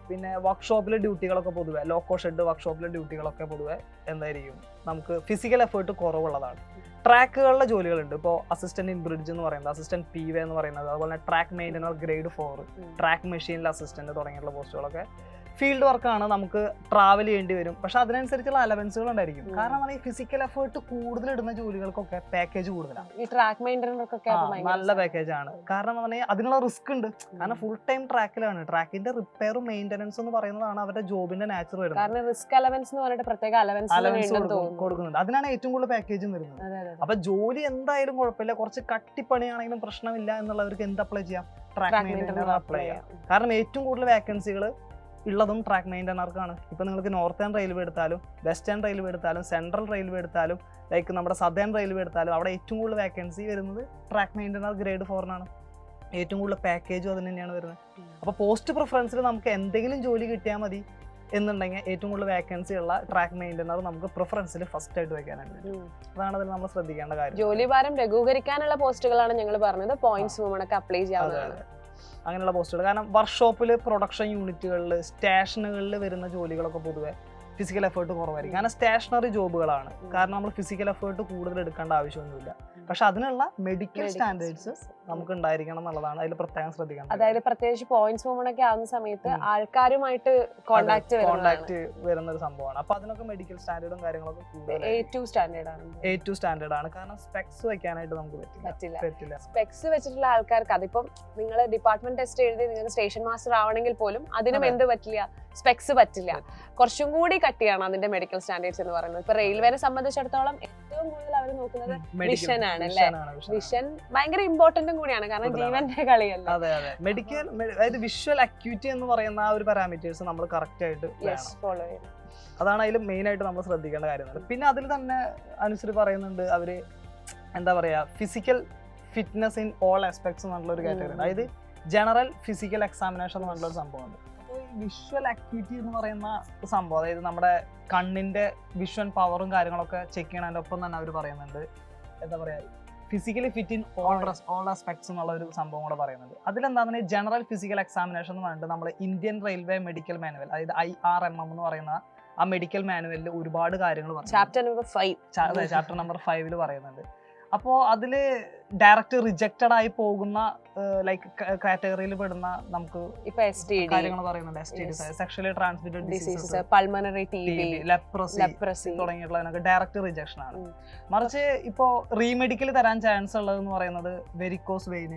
Speaker 1: പിന്നെ വർക്ക്ഷോപ്പിലെ ഡ്യൂട്ടികളൊക്കെ പൊതുവെ ലോക്കോ ഷെഡ് വർക്ക്ഷോപ്പിലെ ഡ്യൂട്ടികളൊക്കെ പൊതുവെ എന്തായിരിക്കും നമുക്ക് ഫിസിക്കൽ എഫേർട്ട് കുറവുള്ളതാണ്. ട്രാക്കുകളിലെ ജോലികളുണ്ട്, ഇപ്പോൾ അസിസ്റ്റന്റ് ഇൻ ബ്രിഡ്ജ് എന്ന് പറയുന്നത്, അസിസ്റ്റന്റ് PV എന്ന് പറയുന്നത്, അതുപോലെ track maintainer grade 4, track മെഷീനിലെ assistant തുടങ്ങിയിട്ടുള്ള പോസ്റ്റുകളൊക്കെ ഫീൽഡ് വർക്കാണ്, നമുക്ക് ട്രാവൽ ചെയ്യേണ്ടി വരും. പക്ഷെ അതിനനുസരിച്ചുള്ള അലവൻസുകൾ ഉണ്ടായിരിക്കും. കാരണം ഈ ഫിസിക്കൽ എഫേർട്ട് കൂടുതൽ ഇടുന്ന ജോലികൾക്കൊക്കെ പാക്കേജ് കൂടുതലാണ്.
Speaker 2: ഈ ട്രാക്ക് മെയിൻ്റനൻസൊക്കെ
Speaker 1: നല്ല പാക്കേജ് ആണ്. കാരണം അതിനുള്ള റിസ്ക് ഉണ്ട്. കാരണം ഫുൾ ടൈം ട്രാക്കിലാണ്. ട്രാക്കിന്റെ റിപ്പയറും മെയിൻ്റനൻസ് എന്ന് പറയുന്നതാണ് അവരുടെ ജോബിന്റെ നാച്ചർ വരുന്നത്.
Speaker 2: കാരണം റിസ്ക് അലവൻസ് എന്ന് പറഞ്ഞിട്ട് പ്രത്യേക അലവൻസ്
Speaker 1: കൊടുക്കുന്നുണ്ട്. അതിനാണ് ഏറ്റവും കൂടുതൽ പാക്കേജും വരുന്നത്. അപ്പൊ ജോലി എന്തായാലും കുഴപ്പമില്ല, കുറച്ച് കട്ടിപ്പണിയാണെങ്കിലും പ്രശ്നമില്ല എന്നുള്ളവർക്ക് എന്ത് അപ്ലൈ ചെയ്യാം? ട്രാക്ക് മെയിൻ്റനർ അപ്ലൈ ചെയ്യാം. കാരണം ഏറ്റവും കൂടുതൽ വാക്കൻസികൾ ഉള്ളതും ട്രാക്ക് മെയിൻ്റനർക്കാണ്. ഇപ്പൊ നിങ്ങൾക്ക് നോർത്തേൺ റെയിൽവേ എടുത്താലും, വെസ്റ്റേൺ റെയിൽവേ എടുത്താലും, സെൻട്രൽ റെയിൽവേ എടുത്താലും, ലൈക്ക് നമ്മുടെ സദേൺ റെയിൽവേ എടുത്താലും, അവിടെ ഏറ്റവും കൂടുതൽ വാക്കൻസി വരുന്നത് ട്രാക്ക് മെയിൻ്റനർ ഗ്രേഡ് 4 ഏറ്റവും കൂടുതൽ പാക്കേജും അതിന് തന്നെയാണ് വരുന്നത്. അപ്പോൾ പോസ്റ്റ് പ്രിഫറൻസിൽ നമുക്ക് എന്തെങ്കിലും ജോലി കിട്ടിയാൽ മതി എന്നുണ്ടെങ്കിൽ ഏറ്റവും കൂടുതൽ വാക്കൻസി ഉള്ള ട്രാക്ക് മെയിൻ്റനർ നമുക്ക് പ്രിഫറൻസിൽ ഫസ്റ്റ് ആയിട്ട് വെക്കാനായിട്ട്. അതാണ് അതിൽ നമ്മൾ ശ്രദ്ധിക്കേണ്ട കാര്യം.
Speaker 2: ജോലി ഭാരം ലഘൂകരിക്കാനുള്ള പോസ്റ്റുകളാണ് ഞങ്ങൾ പറഞ്ഞത്. പോയിന്റ്സ് വുമണൊക്കെ അപ്ലൈ ചെയ്യാവുന്നതാണ്
Speaker 1: അങ്ങനെയുള്ള പോസ്റ്റുകൾ. കാരണം വർക്ക്ഷോപ്പിൽ, പ്രൊഡക്ഷൻ യൂണിറ്റുകളിൽ, സ്റ്റേഷനുകളിൽ വരുന്ന ജോലികളൊക്കെ പൊതുവെ ഫിസിക്കൽ എഫേർട്ട് കുറവായിരിക്കും. കാരണം സ്റ്റേഷനറി ജോബുകളാണ്. കാരണം നമ്മൾ ഫിസിക്കൽ എഫേർട്ട് കൂടുതൽ എടുക്കേണ്ട ആവശ്യമൊന്നുമില്ല. പക്ഷെ അതിനുള്ള മെഡിക്കൽ സ്റ്റാൻഡേർഡ്സ് നമുക്ക് ഉണ്ടായിരിക്കണം എന്നുള്ളതാണ് അതിൽ പ്രത്യേകം ശ്രദ്ധിക്കണം.
Speaker 2: അതായത് പ്രത്യേകിച്ച് പോയിന്റ്സ് വുമണൊക്കെ ആവുന്ന സമയത്ത് ആൾക്കാരുമായിട്ട് കോണ്ടാക്ട്
Speaker 1: വരുന്ന ഒരു സംഭവമാണ്. അപ്പൊ അതിനൊക്കെ മെഡിക്കൽ സ്റ്റാൻഡേർഡും കാര്യങ്ങളൊക്കെ
Speaker 2: A2
Speaker 1: സ്റ്റാൻഡേർഡ് ആണ്. കാരണം സ്പെക്സ് വെക്കാനായിട്ട് നമുക്ക് പറ്റില്ല.
Speaker 2: സ്പെക്സ് വെച്ചിട്ടുള്ള ആൾക്കാർക്ക് അതിപ്പം നിങ്ങൾ ഡിപ്പാർട്ട്മെന്റ് ടെസ്റ്റ് എഴുതി നിങ്ങൾക്ക് സ്റ്റേഷൻ മാസ്റ്റർ ആവണമെങ്കിൽ പോലും അതിനും എന്ത് പറ്റില്ല? സ്പെക്സ് പറ്റില്ല. കുറച്ചും കൂടി കട്ടിയാണ് അതിന്റെ മെഡിക്കൽ സ്റ്റാൻഡേർഡ്സ് എന്ന് പറയുന്നത്. ഇപ്പൊ റെയിൽവേനെ സംബന്ധിച്ചിടത്തോളം ഏറ്റവും കൂടുതൽ അവർ നോക്കുന്നത് വിഷൻ ആണ് അല്ലേ? വിഷൻ ഭയങ്കര ഇമ്പോർട്ടന്റും കൂടിയാണ്. കാരണം ജീവന്റെ കളിയല്ല.
Speaker 1: അതെ. മെഡിക്കൽ അതായത് വിഷ്വൽ അക്യൂറ്റി എന്ന് പറയുന്ന ആ ഒരു പാരാമീറ്റേഴ്സ് നമ്മൾ കറക്റ്റ് ആയിട്ട്
Speaker 2: ഫോളോ ചെയ്യണം.
Speaker 1: അതാണ് അതിൽ മെയിൻ ആയിട്ട് നമ്മൾ ശ്രദ്ധിക്കേണ്ട കാര്യങ്ങൾ. പിന്നെ അതിൽ തന്നെ അനുസരിച്ച് പറയുന്നുണ്ട് അവര് എന്താ പറയാ, physical fitness in all aspects എന്നുള്ള ഒരു കാറ്റഗറി. അതായത് ജനറൽ ഫിസിക്കൽ എക്സാമിനേഷൻ എന്നുള്ള ഒരു സംഭവമുണ്ട്. അപ്പോൾ ഈ വിഷ്വൽ അക്യൂറ്റി എന്ന് പറയുന്ന സംഭവം, അതായത് നമ്മുടെ കണ്ണിന്റെ വിഷ്വൽ പവറും കാര്യങ്ങളൊക്കെ ചെക്ക് ചെയ്യണതിൻ്റെ ഒപ്പം തന്നെ അവർ പറയുന്നുണ്ട് എന്താ പറയാ, physically fit in all aspects എന്നുള്ള ഒരു സംഭവം കൂടെ പറയുന്നുണ്ട്. അതിലെന്താണെന്ന് ജനറൽ ഫിസിക്കൽ എക്സാമിനേഷൻ എന്ന് പറഞ്ഞിട്ട് നമ്മുടെ ഇന്ത്യൻ റെയിൽവേ മെഡിക്കൽ മാനുവൽ, അതായത് IRMM എന്ന് പറയുന്ന ആ മെഡിക്കൽ മാനുവലിൽ ഒരുപാട് കാര്യങ്ങൾ
Speaker 2: ചാപ്റ്റർ
Speaker 1: നമ്പർ 5 പറയുന്നുണ്ട്. അപ്പോൾ അതിൽ ഡയറക്റ്റ് റിജക്റ്റഡ് ആയി പോകുന്ന ലൈക്ക് കാറ്റഗറിയിൽ പെടുന്ന നമുക്ക് കാര്യങ്ങൾ പറയുന്നുണ്ട്. STD, sexually transmitted diseases,
Speaker 2: pulmonary TB,
Speaker 1: leprosy തുടങ്ങിയിട്ടുള്ളതിനൊക്കെ ഡയറക്റ്റ് റിജക്ഷൻ ആണ്. മറിച്ച് ഇപ്പോ റീമെഡിക്കൽ തരാൻ ചാൻസ് ഉള്ളതെന്ന് പറയുന്നത് വെരിക്കോസ് വെയിൻ,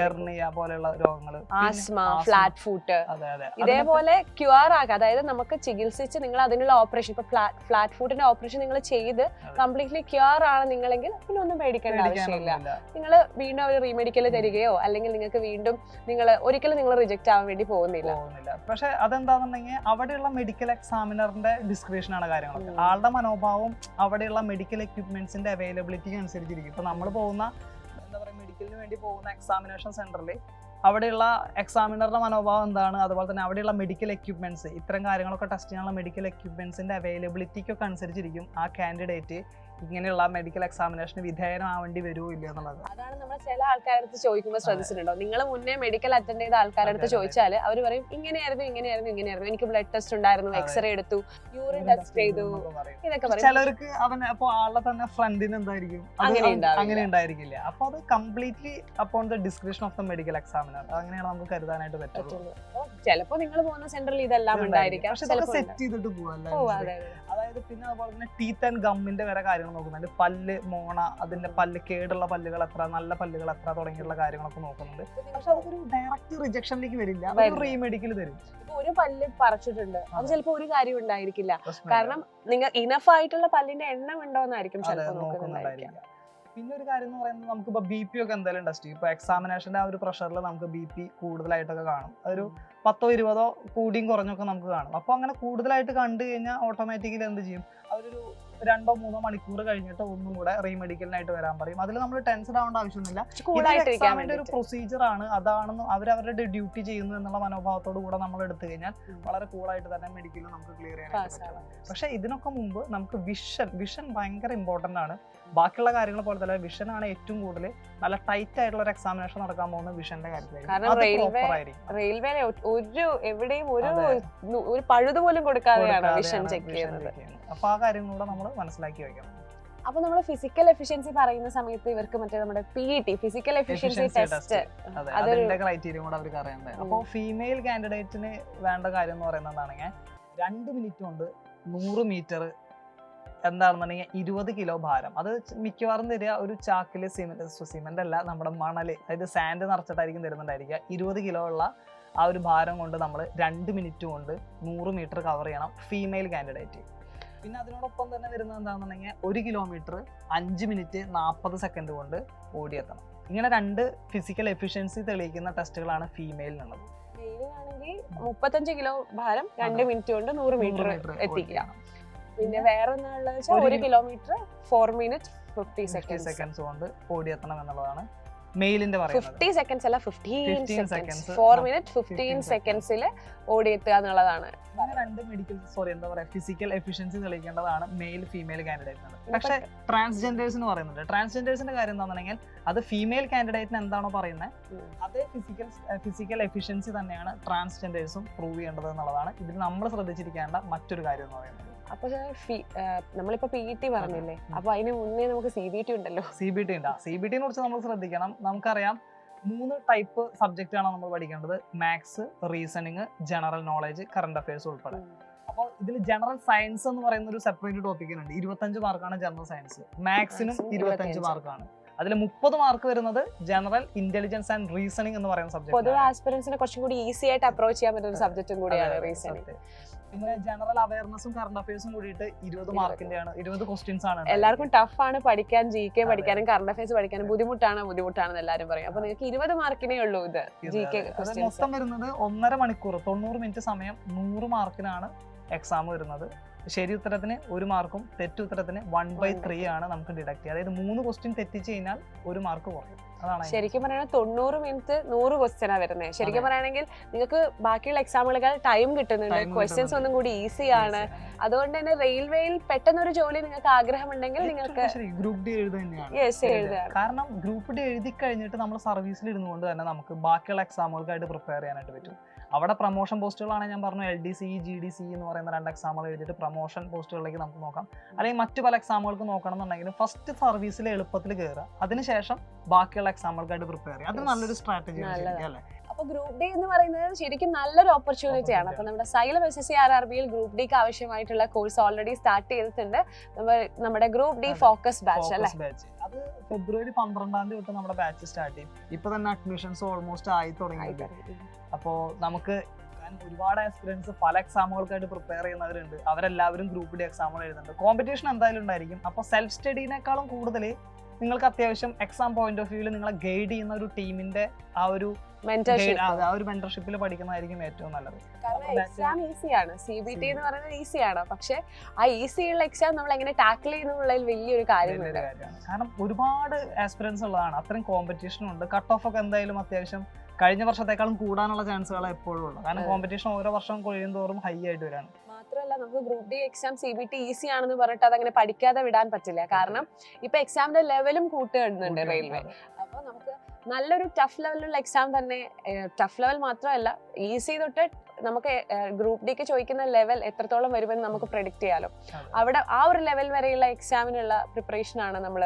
Speaker 1: ഹെർണിയ പോലെയുള്ള രോഗങ്ങൾ,
Speaker 2: ആസ്മ, ഫ്ലാറ്റ് ഫൂട്ട്.
Speaker 1: അതെ.
Speaker 2: ഇതേപോലെ ക്യൂർ ആക്കുക. അതായത് നമുക്ക് ചികിത്സിച്ച് നിങ്ങൾ അതിനുള്ള ഓപ്പറേഷൻ, ഇപ്പൊ ഫ്ലാറ്റ് ഫൂട്ടിന്റെ ഓപ്പറേഷൻ നിങ്ങൾ ചെയ്ത് കംപ്ലീറ്റ്ലി ക്യൂർ ആണ് നിങ്ങളെങ്കിൽ പിന്നെ ഒന്നും പേടിക്കേണ്ട ആവശ്യമില്ല. നിങ്ങൾ വീണ്ടും ഒരു റീമെഡിക്കൽ തരികയോ അല്ലെങ്കിൽ നിങ്ങൾക്ക് വീണ്ടും ഒരിക്കലും നിങ്ങൾ റിജക്ട് ആവാൻ വേണ്ടി പോകുന്നില്ല.
Speaker 1: പക്ഷെ അതെന്താണെന്നുണ്ടെങ്കിൽ അവിടെയുള്ള മെഡിക്കൽ എക്സാമിനറിന്റെ ഡിസ്ക്രിപ്ഷൻ ആണ് കാര്യങ്ങളൊക്കെ. ആളുടെ മനോഭാവം അവിടെയുള്ള മെഡിക്കൽ എക്യുപ്മെന്റ്സിന്റെ അവൈലബിലിറ്റിക്ക് അനുസരിച്ചിരിക്കും. ഇപ്പൊ നമ്മൾ പോകുന്ന എന്താ പറയുക, മെഡിക്കലിന് വേണ്ടി പോകുന്ന എക്സാമിനേഷൻ സെന്ററിൽ അവിടെയുള്ള എക്സാമിനറുടെ മനോഭാവം എന്താണ്, അതുപോലെ തന്നെ അവിടെയുള്ള മെഡിക്കൽ എക്യുപ്മെന്റ്സ്, ഇത്തരം കാര്യങ്ങളൊക്കെ ടെസ്റ്റ് ചെയ്യാനുള്ള മെഡിക്കൽ എക്യുപ്മെന്റ്സിന്റെ അവൈലബിലിറ്റിക്കൊക്കെ അനുസരിച്ചിരിക്കും ആ കാൻഡിഡേറ്റ് ഇങ്ങനെയുള്ള മെഡിക്കൽ എക്സാമിനേഷന് വിധേയനാവേണ്ടി വരുമോ ഇല്ല എന്നുള്ളത്.
Speaker 2: അതാണ് നമ്മൾ ചില ആൾക്കാരുടെ അടുത്ത് ചോദിക്കുമ്പോൾ ശ്രദ്ധിച്ചിട്ടുണ്ടോ, നിങ്ങൾ മുന്നേ മെഡിക്കൽ അറ്റൻഡ് ചെയ്ത ആൾക്കാരുടെ അടുത്ത് ചോദിച്ചാൽ അവർ പറയും ഇങ്ങനെയായിരുന്നു, എനിക്ക് ബ്ലഡ് ടെസ്റ്റ് ഉണ്ടായിരുന്നു, എക്സ്റേ എടുത്തു, യൂറിൻ ടെസ്റ്റ് ചെയ്തു, ഇതൊക്കെ പറയും.
Speaker 1: ചിലർക്ക് അവൻ അപ്പൊ ആളുടെ തന്നെ ഫ്രണ്ടിന് എന്തായിരിക്കും അങ്ങനെ ഉണ്ടായിരിക്കില്ല. അപ്പൊ അത് completely upon the description of the medical examiner, അങ്ങനെയാണ് നമുക്ക് കരുതാനായിട്ട് പറ്റുള്ളൂ.
Speaker 2: ചിലപ്പോ നിങ്ങൾ പോകുന്ന സെന്ററിൽ ഇതെല്ലാം ഉണ്ടായിരിക്കാം,
Speaker 1: സെറ്റ് ചെയ്തിട്ട് പോവാം. അതായത് പിന്നെ അതുപോലെ തന്നെ ടീത്ത് ആൻഡ് ഗമ്മിന്റെ വരെ കാര്യങ്ങൾ നോക്കുന്നുണ്ട്. പല്ല്, മോണ, അതിന്റെ പല്ല് കേടുള്ള പല്ലുകൾ എത്ര, നല്ല പല്ലുകൾ എത്ര തുടങ്ങിയുള്ള കാര്യങ്ങളൊക്കെ നോക്കുന്നുണ്ട്. പക്ഷെ അതൊരു ഡയറക്റ്റ് റിജക്ഷനിലേക്ക് വരില്ല, റീമെഡിക്കൽ തരും.
Speaker 2: ഒരു പല്ല് പറിച്ചിട്ടുണ്ട്, അത് ചിലപ്പോ ഒരു കാര്യം ഉണ്ടായിരിക്കില്ല. കാരണം നിങ്ങൾ ഇനഫ് ആയിട്ടുള്ള പല്ലിന്റെ എണ്ണം ഉണ്ടോ എന്നായിരിക്കും ചിലപ്പോൾ നോക്കുന്നുണ്ടായിരിക്കും.
Speaker 1: പിന്നെ ഒരു കാര്യം എന്ന് പറയുന്നത് നമുക്കിപ്പോൾ BP ഒക്കെ എന്തായാലും ടെസ്റ്റ് ചെയ്യും. ഇപ്പോൾ എക്സാമിനേഷൻ്റെ ആ ഒരു പ്രഷറിൽ നമുക്ക് BP കൂടുതലായിട്ടൊക്കെ കാണും. ഒരു 10-20 കൂടിയും കുറഞ്ഞൊക്കെ നമുക്ക് കാണും. അപ്പോൾ അങ്ങനെ കൂടുതലായിട്ട് കണ്ടു കഴിഞ്ഞാൽ ഓട്ടോമാറ്റിക്കലി എന്ത് ചെയ്യും, അവരൊരു 2-3 മണിക്കൂർ കഴിഞ്ഞിട്ട് ഒന്നും കൂടെ റീമെഡിക്കലിനായിട്ട് വരാൻ പറയും. അതിൽ നമ്മൾ ടെൻഷൻ ആവേണ്ട ആവശ്യമൊന്നുമില്ല. എക്സാമിന്റെ ഒരു പ്രൊസീജിയർ ആണ്, അതാണെന്ന് അവരവരുടെ ഡ്യൂട്ടി ചെയ്യുന്നു എന്നുള്ള മനോഭാവത്തോടു കൂടെ നമ്മൾ എടുത്തു കഴിഞ്ഞാൽ വളരെ കൂളായിട്ട് തന്നെ മെഡിക്കലിൽ നമുക്ക് ക്ലിയർ ചെയ്യാനായിട്ട് പറ്റും. പക്ഷെ ഇതിനൊക്കെ മുമ്പ് നമുക്ക് വിഷൻ ഭയങ്കര ഇമ്പോർട്ടന്റ് ആണ്. ബാക്കിയുള്ള കാര്യങ്ങൾ പോലെ തന്നെ വിഷൻ ആണ് ഏറ്റവും കൂടുതൽ നല്ല ടൈറ്റ് ആയിട്ടുള്ള ഒരു എക്സാമിനേഷൻ നടക്കാൻ പോകുന്ന വിഷന്റെ കാര്യത്തിലായിരിക്കും.
Speaker 2: റെയിൽവേ എവിടെയും ഒരു പഴുത് പോലും കൊടുക്കാതെയാണ് വിഷൻ ചെക്ക് ചെയ്യുന്നത്.
Speaker 1: അപ്പൊ ആ കാര്യങ്ങളൂടെ നമ്മൾ മനസ്സിലാക്കി വെക്കണം.
Speaker 2: അപ്പൊ നമ്മൾ ഫിസിക്കൽ എഫിഷ്യൻസി പറയുന്ന സമയത്ത് ഇവർക്ക് മറ്റേ നമ്മുടെ PET ഫിസിക്കൽ എഫിഷ്യൻസി ടെസ്റ്റ്
Speaker 1: അതിന്റെ ക്രൈറ്റീരിയ കൂടെ അവർക്ക് അറിയണ്ടേ. അപ്പൊ ഫീമെയിൽ കാൻഡിഡേറ്റിന് വേണ്ട കാര്യം എന്ന് പറയുന്നത് എന്താണെങ്കിൽ 2 മിനിറ്റ് കൊണ്ട് 100 മീറ്റർ എന്താണെന്നുണ്ടെങ്കിൽ 20 കിലോ ഭാരം. അത് മിക്കവാറും തരിക ഒരു ചാക്കില് സിമെന്റ് അല്ല, നമ്മുടെ മണല്, അതായത് സാൻഡ് നിറച്ചിട്ടായിരിക്കും തരുന്നുണ്ടായിരിക്കുക. 20 കിലോ ഉള്ള ആ ഒരു ഭാരം കൊണ്ട് നമ്മൾ 2 മിനിറ്റ് കൊണ്ട് 100 മീറ്റർ കവർ ചെയ്യണം ഫീമെയിൽ കാൻഡിഡേറ്റ്. പിന്നെ അതിനോടൊപ്പം തന്നെ വരുന്നത് എന്താണെന്നുണ്ടെങ്കിൽ 1 കിലോമീറ്റർ 5 മിനിറ്റ് 40 സെക്കൻഡ് കൊണ്ട് ഓടിയെത്തണം. ഇങ്ങനെ 2 ഫിസിക്കൽ എഫിഷ്യൻസി തെളിയിക്കുന്ന ടെസ്റ്റുകളാണ് ഫീമെയിലിനുള്ളത്.
Speaker 2: മെയിലാണെങ്കിൽ 35 കിലോ ഭാരം 2 മിനിറ്റ് കൊണ്ട് 100 മീറ്റർ എത്തിക്കുക. പിന്നെ വേറെ ഒന്നുള്ളത് വെച്ചാൽ 1 കിലോമീറ്റർ 4 മിനിറ്റ് 50
Speaker 1: സെക്കൻഡ്സ് കൊണ്ട് ഓടിയെത്തണം എന്നുള്ളതാണ് മെയിലിന്റെ പറയുന്നത്.
Speaker 2: 50 സെക്കൻഡ്സ് അല്ല 15 സെക്കൻഡ്സ് 4 മിനിറ്റ് 15 സെക്കൻഡ്സിൽ ഓടിയെത്തുക എന്നുള്ളതാണ്.
Speaker 1: ഫിസിക്കൽ എഫിഷ്യൻസി തെളിയിക്കേണ്ടതാണ് മെയിൽ ഫീമെയിൽ കാൻഡിഡേറ്റിനാണ്. പക്ഷെ ട്രാൻസ്ജെൻഡേഴ്സിന് പറയുന്നുണ്ട്. ട്രാൻസ്ജെൻഡേഴ്സിന്റെ കാര്യം എന്താണെന്നുണ്ടെങ്കിൽ അത് ഫീമെയിൽ കാൻഡിഡേറ്റിന് എന്താണോ പറയുന്നത് അതേ ഫിസിക്കൽ എഫിഷ്യൻസി തന്നെയാണ് ട്രാൻസ്ജെൻഡേഴ്സും പ്രൂവ് ചെയ്യേണ്ടത് എന്നുള്ളതാണ് ഇതിൽ നമ്മൾ ശ്രദ്ധിച്ചിരിക്കേണ്ട മറ്റൊരു കാര്യം എന്ന് പറയുന്നത്.
Speaker 2: അപ്പൊ നമ്മളിപ്പോ PET പറഞ്ഞില്ലേ, അപ്പൊ അതിന് മുന്നേ നമുക്ക് CBT ഉണ്ടല്ലോ.
Speaker 1: CBT ഉണ്ട്. CBTനെ കുറിച്ച് നമ്മൾ ശ്രദ്ധിക്കണം. നമുക്കറിയാം 3 ടൈപ്പ് സബ്ജക്റ്റ് ആണ് നമ്മൾ പഠിക്കേണ്ടത്: maths, reasoning, general knowledge, current affairs ഉൾപ്പെടെ. അപ്പോൾ ഇതിൽ ജനറൽ സയൻസ് എന്ന് പറയുന്ന ഒരു സെപ്പറേറ്റ് ടോപ്പിക്കിനുണ്ട്. 25 മാർക്കാണ് ജനറൽ സയൻസ്. മാത്സിനും 25 മാർക്കാണ്. അതിൽ 30 മാർക്ക് വരുന്നത് ജനറൽ ഇന്റലിജൻസ് ആൻഡ് റീസണിങ് എന്ന് പറയുന്ന സബ്ജക്ട്.
Speaker 2: പൊതുവെ ആസ്പിറൻസിനെ കുറച്ചും കൂടി ഈസി ആയിട്ട് അപ്രോച്ച് ചെയ്യാൻ പറ്റുന്ന ഒരു സബ്ജക്റ്റും കൂടിയാണ് റീസണിങ്.
Speaker 1: പിന്നെ ജനറൽ അവയർനെസ്സും കറണ്ട് അഫയേഴ്സും കൂടിയിട്ട് 20 മാർക്കിന്റെയാണ്, 20 ക്വസ്റ്റ്യൻസ് ആണ്.
Speaker 2: എല്ലാവർക്കും ടഫ് ആണ് പഠിക്കാൻ. GK പഠിക്കാനും കറണ്ട് അഫയേഴ്സ് പഠിക്കാനും ബുദ്ധിമുട്ടാണെന്ന് എല്ലാവരും പറയും. അപ്പൊ നിങ്ങൾക്ക് 20 മാർക്കിനേ ഉള്ളൂ ഇത് GK.
Speaker 1: മൊത്തം വരുന്നത് 1.5 മണിക്കൂർ 90 മിനിറ്റ് സമയം 100 മാർക്കിനാണ് എക്സാം വരുന്നത്. ശരി ഉത്തരത്തിന് 1 മാർക്കും തെറ്റു ഉത്തരത്തിന് 1/3 ആണ് നമുക്ക് ഡിഡക്ട് ചെയ്യുക. അതായത് 3 ക്വസ്റ്റ്യൻ തെറ്റിച്ച് കഴിഞ്ഞാൽ 1 മാർക്ക് കുറയും. അതാണ്
Speaker 2: ശരിക്കും പറയുന്നത് 90 മിനിറ്റ് 100 ക്വസ്റ്റ്യൻ ആണ് വരുന്നത്. ശരിക്കും പറയുകയാണെങ്കിൽ നിങ്ങൾക്ക് ബാക്കിയുള്ള എക്സാമുകളേക്കാൾ ടൈം കിട്ടുന്നുണ്ട്. ക്വസ്റ്റ്യൻസ് ഒന്നും കൂടി ഈസി ആണ്. അതുകൊണ്ട് തന്നെ റെയിൽവേയിൽ പെട്ടെന്ന് ഒരു ജോലി നിങ്ങൾക്ക് ആഗ്രഹമുണ്ടെങ്കിൽ നിങ്ങൾക്ക്
Speaker 1: ഗ്രൂപ്പ് ഡി എഴുതുക. കാരണം ഗ്രൂപ്പ് ഡി എഴുതി കഴിഞ്ഞിട്ട് നമ്മൾ സർവീസിൽ ഇരുന്നുകൊണ്ട് തന്നെ നമുക്ക് ബാക്കിയുള്ള എക്സാമുകൾക്കായിട്ട് പ്രിപ്പയർ ചെയ്യാനായിട്ട് പറ്റും. അവിടെ പ്രൊമോഷൻ പോസ്റ്റുകളാണ് ഞാൻ പറഞ്ഞു, LDC, GDC എന്ന് പറയുന്ന 2 എക്സാമുകൾ എഴുതിയിട്ട് പ്രൊമോഷൻ പോസ്റ്റുകളിലേക്ക് നമുക്ക് നോക്കാം. അല്ലെങ്കിൽ മറ്റു പല എക്സാമുകൾക്ക് നോക്കണം എന്നുണ്ടെങ്കിലും ഫസ്റ്റ് സർവീസിൽ എളുപ്പത്തിൽ കയറുക, അതിനുശേഷം ബാക്കിയുള്ള എക്സാമുകൾക്കായിട്ട് പ്രിപ്പയർ ചെയ്യുക. അത് നല്ലൊരു സ്ട്രാറ്റജി അല്ലേ?
Speaker 2: അപ്പൊ ഗ്രൂപ്പ് ഡി എന്ന് പറയുന്നത് ശരിക്കും നല്ലൊരു ഓപ്പർച്യൂണിറ്റി ആണ്. അപ്പൊ നമ്മുടെ സൈലം SSC RRBയിൽ ഗ്രൂപ്പ് ഡിക്ക് ആവശ്യമായിട്ടുള്ള കോഴ്സ് ഓൾറെഡി സ്റ്റാർട്ട് ചെയ്തിട്ടുണ്ട്. നമ്മുടെ ഗ്രൂപ്പ് ഡി ഫോക്കസ് ബാച്ച് അല്ലേ,
Speaker 1: അത് ഫെബ്രുവരി 12-ാം തീയതി തൊട്ട് നമ്മുടെ ബാച്ച് സ്റ്റാർട്ട് ചെയ്യും. ഇപ്പൊ തന്നെ അഡ്മിഷൻസ് ഓൾമോസ്റ്റ് ആയി തുടങ്ങി. അപ്പോൾ നമുക്ക് ഒരുപാട് ആസ്പിറൻസ് പല എക്സാമുകൾക്കായിട്ട് പ്രിപ്പയർ ചെയ്യുന്നവരുണ്ട്. അവരെല്ലാവരും ഗ്രൂപ്പ് ഡി എക്സാമുകൾ എഴുതുന്നുണ്ട്. കോമ്പറ്റീഷൻ എന്തായാലും ഉണ്ടായിരിക്കും. അപ്പോൾ സെൽഫ് സ്റ്റഡിനേക്കാളും കൂടുതൽ നിങ്ങൾക്ക് അത്യാവശ്യം എക്സാം പോയിന്റ് ഓഫ് വ്യൂവിൽ നിങ്ങളെ ഗൈഡ് ചെയ്യുന്ന ഒരു ടീമിന്റെ ആ ഒരു മെന്റർഷിപ്പിൽ പഠിക്കുന്നതായിരിക്കും ഏറ്റവും നല്ലത്.
Speaker 2: എക്സാം ഈസിയാണ്, CBT എന്ന് പറയുന്നത് ഈസിയാണ്. പക്ഷെ ആ ഈസിയുള്ള എക്സാം നമ്മൾ എങ്ങനെ ടാക്കിൾ ചെയ്യുന്നുള്ളതിൽ വലിയൊരു കാര്യമുണ്ട്.
Speaker 1: കാരണം ഒരുപാട് ആസ്പിറൻസ് ഉള്ളതാണ്, അത്രയും കോമ്പറ്റീഷൻ ഉണ്ട്. കട്ട് ഓഫ് ഒക്കെ എന്തായാലും അത്യാവശ്യം കഴിഞ്ഞ വർഷത്തെക്കാളും കൂടാനുള്ള ചാൻസുകൾ എപ്പോഴും ഉള്ളു. കാരണം കോമ്പറ്റീഷൻ ഓരോ വർഷം കഴിയും തോറും ഹൈ ആയിട്ട് വരാണ്.
Speaker 2: മാത്രമല്ല നമുക്ക് group D exam CBT easy ആണെന്ന് പറഞ്ഞിട്ട് അതങ്ങനെ പഠിക്കാതെ വിടാൻ പറ്റില്ല. കാരണം ഇപ്പൊ എക്സാമിന്റെ ലെവലും കൂട്ടുന്നുണ്ട് റെയിൽവേ. അപ്പൊ നമുക്ക് നല്ലൊരു ടഫ് ലെവലുള്ള എക്സാം തന്നെ, ടഫ് ലെവൽ മാത്രമല്ല ഈസി തൊട്ട് നമുക്ക് ഗ്രൂപ്പ് ഡിക്ക് ചോദിക്കുന്ന ലെവൽ എത്രത്തോളം വരുമെന്ന് നമുക്ക് പ്രെഡിക്റ്റ് ചെയ്യാലോ. അവിടെ ആ ഒരു ലെവൽ വരെയുള്ള എക്സാമിനുള്ള പ്രിപ്പറേഷൻ ആണ് നമ്മൾ